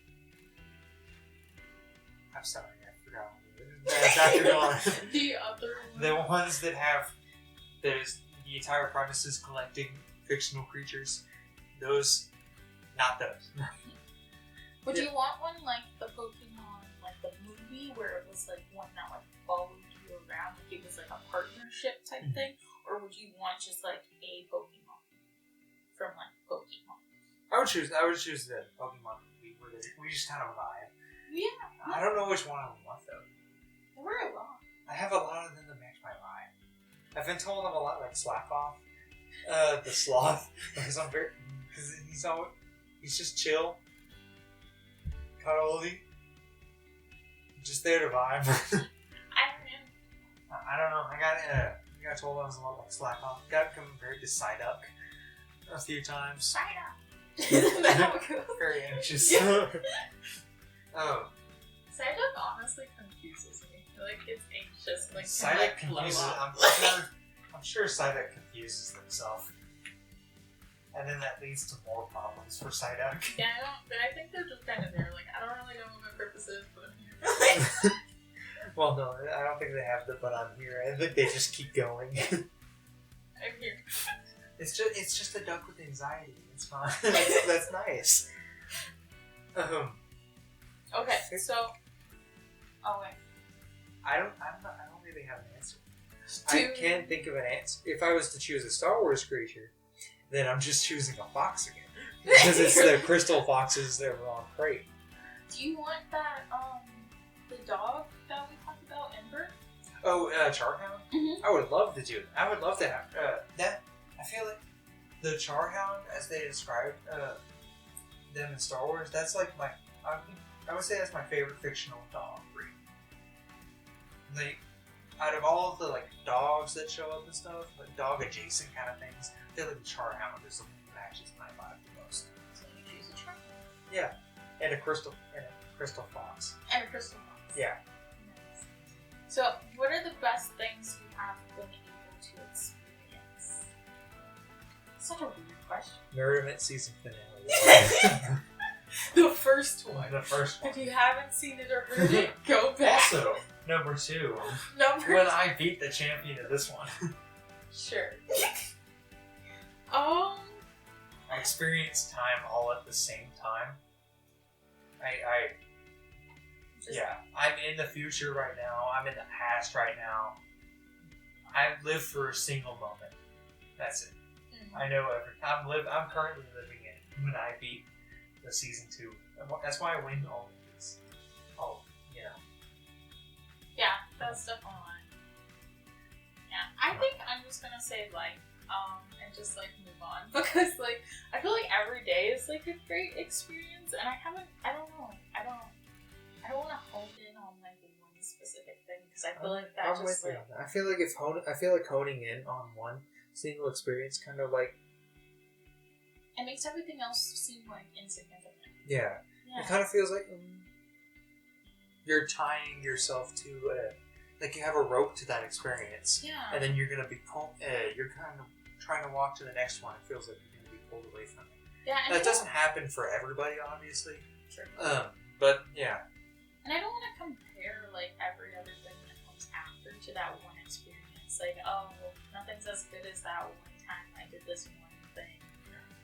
I'm sorry, I forgot. The other one. The ones that have the entire premise is collecting fictional creatures. Those, not those. Would you want one like the Pokemon, like the movie, where it was like one that like followed you around, like it was like a partnership type thing, or would you want just like a Pokemon from like Pokemon? I would choose the Pokemon movie where we just kind of vibe. Yeah. I don't know which one I would want though. There were a lot. I have a lot of them that match my vibe. I've been told I'm a lot like Slackoff, the sloth, because he's just chill, cuddly, just there to vibe. I don't know. I got told I was a lot like Slackoff. Got compared to Psyduck a few times. Psyduck. Very anxious. Oh. Psyduck honestly confuses me. Like it's anxious. Like Psyduck confuses. I'm sure Psyduck confuses himself, and then that leads to more problems for Psyduck. Yeah, I think they're just kind of there. Like I don't really know what my purpose is, but I'm here. Well, no, I don't think they have the "but I'm here." I think they just keep going. I'm here. It's just a duck with anxiety. It's fine. That's nice. Okay, so. Oh wait. I don't really have an answer. I can't think of an answer. If I was to choose a Star Wars creature, then I'm just choosing a fox again. Because it's the crystal foxes that were on crate. Do you want that, the dog that we talked about, Ember? Oh, Charhound? Mm-hmm. I would love to do that. I would love to have that. I feel like the Charhound, as they describe them in Star Wars, that's like I would say that's my favorite fictional dog breed. Like, out of all of the like dogs that show up and stuff, like dog adjacent kind of things, I feel like the Charhound is the one that matches my vibe the most. So you choose a Charhound? Yeah, and a crystal fox. And a crystal fox. Yeah. Nice. So, what are the best things you have been able to experience? It's such a weird question. Nerdament season finale. The first one. The first one. If you haven't seen it or heard it, go back. Also, number 2. Number I beat the champion of this one. Sure. I experienced time all at the same time. I'm in the future right now. I'm in the past right now. I live for a single moment. That's it. Mm-hmm. I know I'm currently living it when I beat the season 2. That's why I win all of these. Yeah, that's definitely why. Yeah, I think I'm just gonna say and just move on because I feel like every day is a great experience, and I don't know, I don't want to hone in on one specific thing because I feel like that just I feel like honing in on one single experience kind of it makes everything else seem insignificant. Yeah. It kind of feels like you're tying yourself to you have a rope to that experience. Yeah. And then you're gonna be you're kind of trying to walk to the next one. It feels like you're gonna be pulled away from it. Yeah. And that doesn't happen for everybody, obviously. Sure. But yeah. And I don't want to compare every other thing that comes after to that one experience. Nothing's as good as that one time I did this one thing.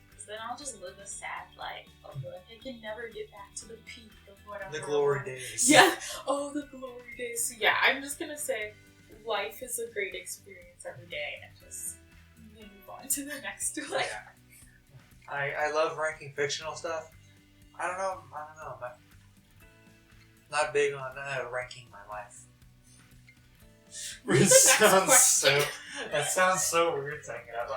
Because then I'll just live a sad life. I can never get back to the peak of whatever. The glory days. Yeah. Oh, the glory days. So yeah, I'm just gonna say life is a great experience every day, and just move on to the next one. Yeah. I love ranking fictional stuff. I don't know. I'm not big on ranking my life. That sounds so weird saying it out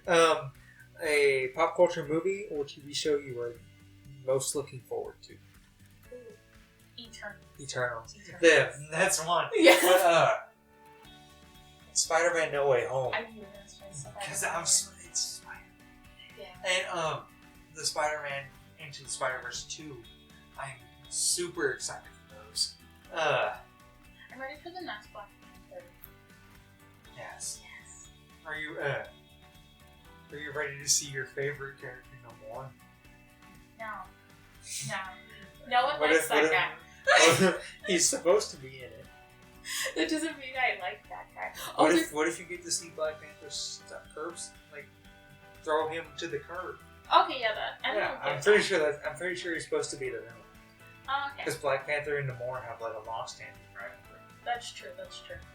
loud. A pop culture movie or TV show you are most looking forward to? Eternals. Yeah, that's one. Yeah. But Spider-Man: No Way Home. I knew that's Because it's Spider-Man. Yeah. And the Spider-Man Into the Spider-Verse 2, I'm super excited for those. I'm ready for the next Black Panther. Yes. Are you ready to see your favorite character no more? No one likes that guy. He's supposed to be in it. That doesn't mean I like that guy. What if you get to see Black Panther stuff curbs? Throw him to the curb. Okay, yeah, I'm pretty sure he's supposed to be the villain. Oh, okay. Because Black Panther and Namor have a long-standing rivalry. That's true.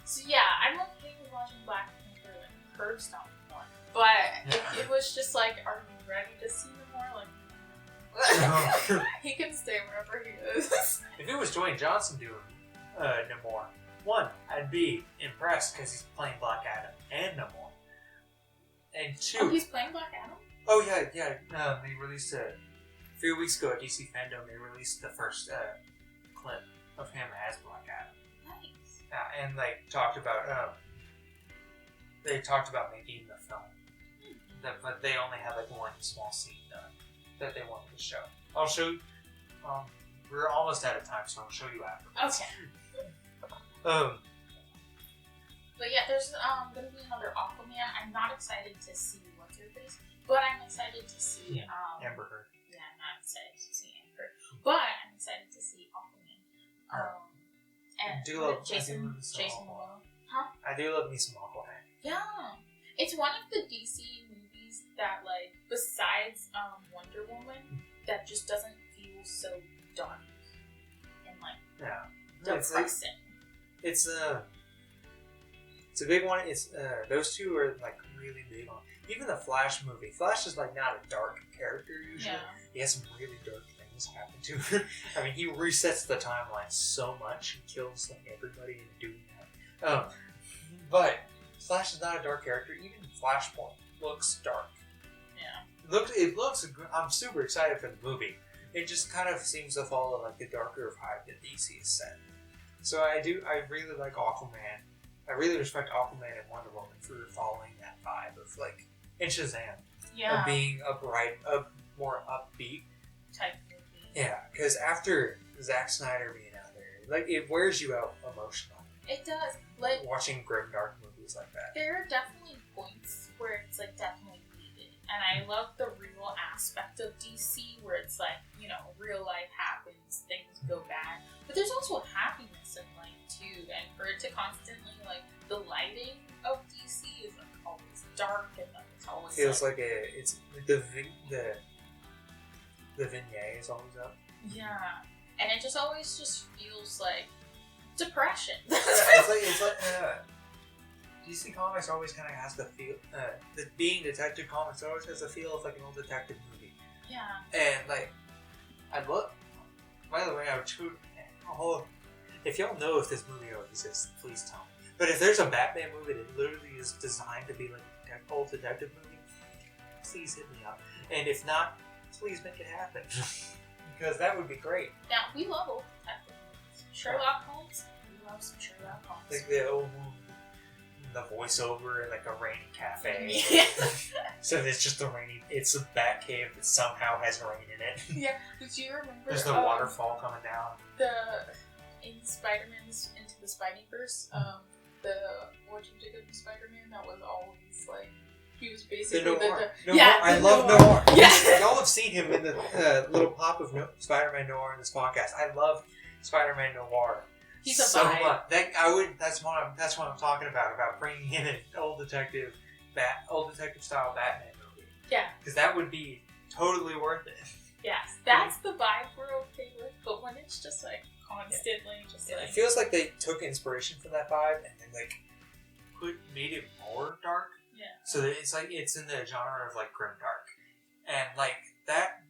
So yeah, I'm okay with watching Black Panther curb stomp more. But if it was just are you ready to see Namor? He can stay wherever he is. If it was Dwayne Johnson doing Namor, one, I'd be impressed because he's playing Black Adam and Namor. And two... Oh, he's playing Black Adam? Oh, yeah. They released a few weeks ago at DC Fandom, they released the first clip of him as Black Adam. Nice. And talked about making the film. But they only had one small scene that they wanted to show. I'll show you. We're almost out of time, so I'll show you afterwards. Okay. But yeah, there's going to be another Aquaman. I'm not excited to see what's her face, but I'm excited to see Amber Heard. Yeah, I'm not excited to see Amber, but I'm excited to see Aquaman. And I do love Jason Momoa. Huh? I do love me some Aquaman. Yeah, it's one of the DC movies that besides Wonder Woman, that just doesn't feel so dark and depressing. It's a big one. It's those two are really big on. Even the Flash movie. Flash is not a dark character usually. Yeah. He has some really dark things happen to him. I mean, he resets the timeline so much. He kills everybody in doing that. But Flash is not a dark character. Even Flashpoint looks dark. Yeah. It looks. I'm super excited for the movie. It just kind of seems to follow the darker vibe that DC has set. So I really like Aquaman. I really respect Aquaman and Wonder Woman for following that vibe of and Shazam. Yeah. Of being a more upbeat type movie. Yeah, because after Zack Snyder being out there, it wears you out emotionally. It does. Watching grim dark movies like that. There are definitely points where it's definitely And I love the real aspect of DC, where it's like, you know, real life happens, things go bad. But there's also happiness in life, too. And for it to constantly, like, the lighting of DC is like, always dark, and like, it's always feels like it's the vignette is always up. Yeah. And it just always just feels like depression. it's like DC Comics always kind of has the feel. Being Detective Comics always has the feel of like an old detective movie. Yeah. And like, I love. By the way, I would choose. Oh, if y'all know if this movie already exists, please tell me. But if there's a Batman movie that literally is designed to be like an old detective movie, please hit me up. And if not, please make it happen. Because that would be great. Now, we love old detective movies. Sherlock Holmes, we love some Sherlock Holmes. Like the old the voiceover in like a rainy cafe. So it's just it's a bat cave that somehow has rain in it. Yeah, did you remember? There's the waterfall coming down. In Spider-Man's Into the Spideyverse, the Origin of Spider-Man, that was always like, he was basically the noir. I love noir. Yeah. Y'all have seen him in the little pop of Spider-Man Noir in this podcast. I love Spider-Man Noir. He's a so vibe. much. That's what I'm talking about bringing in an old detective style Batman movie. Yeah. Because that would be totally worth it. Yes, that's the vibe we're okay with. But when it's just like constantly, it feels like they took inspiration from that vibe and then like made it more dark. Yeah. So that it's in the genre of like grimdark, and like that.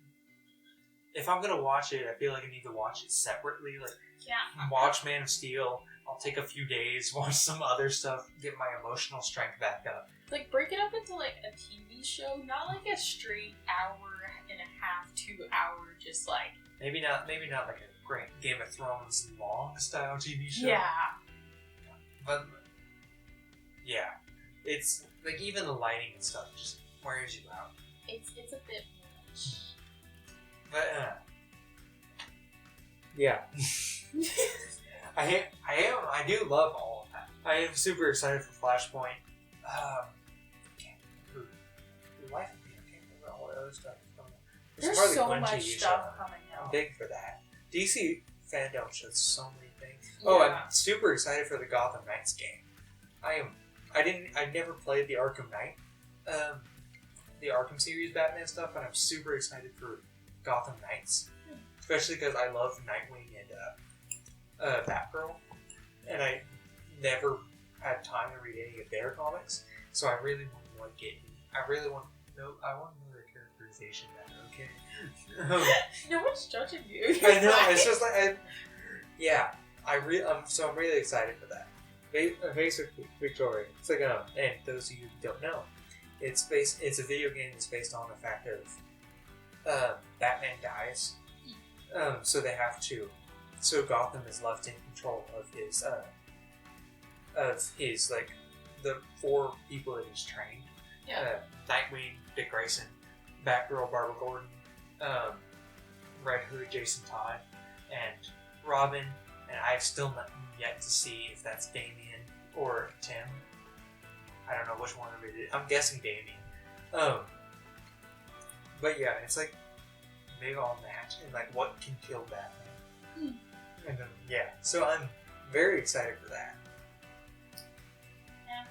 If I'm gonna watch it, I feel like I need to watch it separately. Like, watch Man of Steel. I'll take a few days, watch some other stuff, get my emotional strength back up. Like, break it up into like a TV show, not like a straight hour and a half, 2 hour, just like. Maybe not like a great Game of Thrones long style TV show. Yeah. But yeah, it's like even the lighting and stuff just wears you out. It's a bit much. But yeah. I do love all of that. I am super excited for Flashpoint. Life of me, I can't remember all the other stuff coming out. There's so much stuff coming out. I'm big for that. DC fandom shows so many things. Yeah. Oh, I'm super excited for the Gotham Knights game. I never played the Arkham Knight, the Arkham series Batman stuff, but I'm super excited for Gotham Knights, especially because I love Nightwing and Batgirl, and I never had time to read any of their comics, so I really want to know their characterization better. Okay. No one's judging you. I know. It's just like I'm really excited for that. Basic Victoria. It's like and those of you who don't know, it's a video game that's based on the fact of Batman dies, so Gotham is left in control of his like the 4 people that he's trained. Yeah. Nightwing, Dick Grayson, Batgirl, Barbara Gordon, Red Hood, Jason Todd, and Robin. And I've still yet to see if that's Damian or Tim. I don't know which one of it is. I'm guessing Damian. But yeah, it's like big all match and like what can kill Batman. And then, yeah, so I'm very excited for that. Yeah.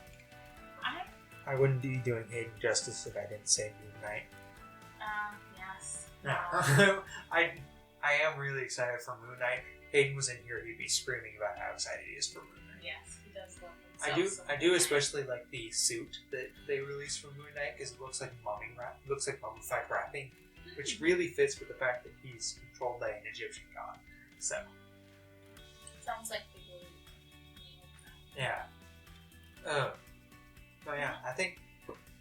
I wouldn't be doing Hayden justice if I didn't say Moon Knight. Yes. No. I am really excited for Moon Knight. Hayden was in here, he'd be screaming about how excited he is for Moon Knight. Yes, he does love himself. I do especially like the suit that they released for Moon Knight because it looks like It looks like mummified wrapping, which really fits with the fact that he's controlled by an Egyptian god. So. Sounds like they really yeah. But yeah, I think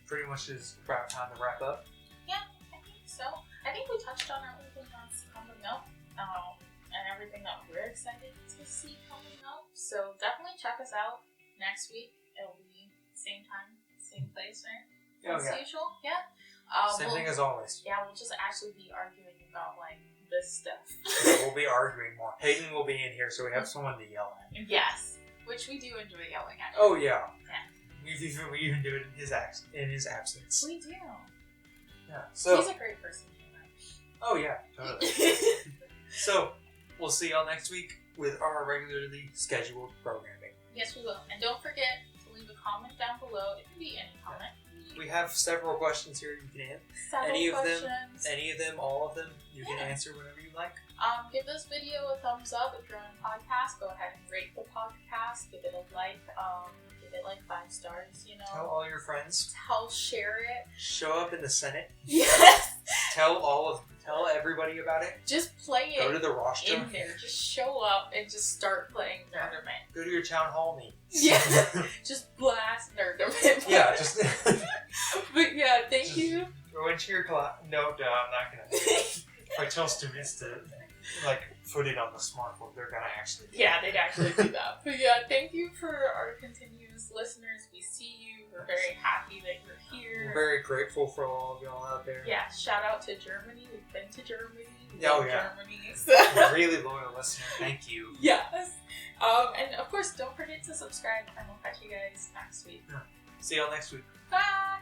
pretty much is about time to wrap up. Yeah, I think so. I think we touched on everything that's coming up, and everything that we're excited to see coming up. So definitely check us out next week. It'll be same time, same place, right? As usual. Yeah. Same thing as always. Yeah, we'll just actually be arguing about like this stuff. We'll be arguing more. Hayden will be in here, so we have someone to yell at. Yes, which we do enjoy yelling at. Oh yeah. Yeah. We even do it in his absence. We do. Yeah. So he's a great person. Oh yeah, totally. So we'll see y'all next week with our regularly scheduled programming. Yes, we will. And don't forget to leave a comment down below. It can be any comment. We have several questions here you can answer. Any of them, all of them, you can answer whatever you like. Give this video a thumbs up if you're on a podcast. Go ahead and rate the podcast. Give it a like. Give it like 5 stars. You know. Tell all your friends. Share it. Show up in the Senate. Yes. Tell everybody about it. Just play it. Go to the roster. In there. Just show up and just start playing Nerdament. Go to your town hall meeting. Yeah. Just blast Nerdament. Yeah. Just. But yeah, thank you. Go into your class. No, I'm not gonna. If I tell students to put it on the smartphone, they're gonna actually. They'd actually do that. But yeah, thank you for our continuous listeners. We see you. We're very happy that you're here. We're very grateful for all of y'all out there. Yeah, shout out to Germany. We've been to Germany. Germany. So. Really loyal listener. Thank you. Yes. And of course, don't forget to subscribe, and we'll catch you guys next week. See y'all next week. Bye.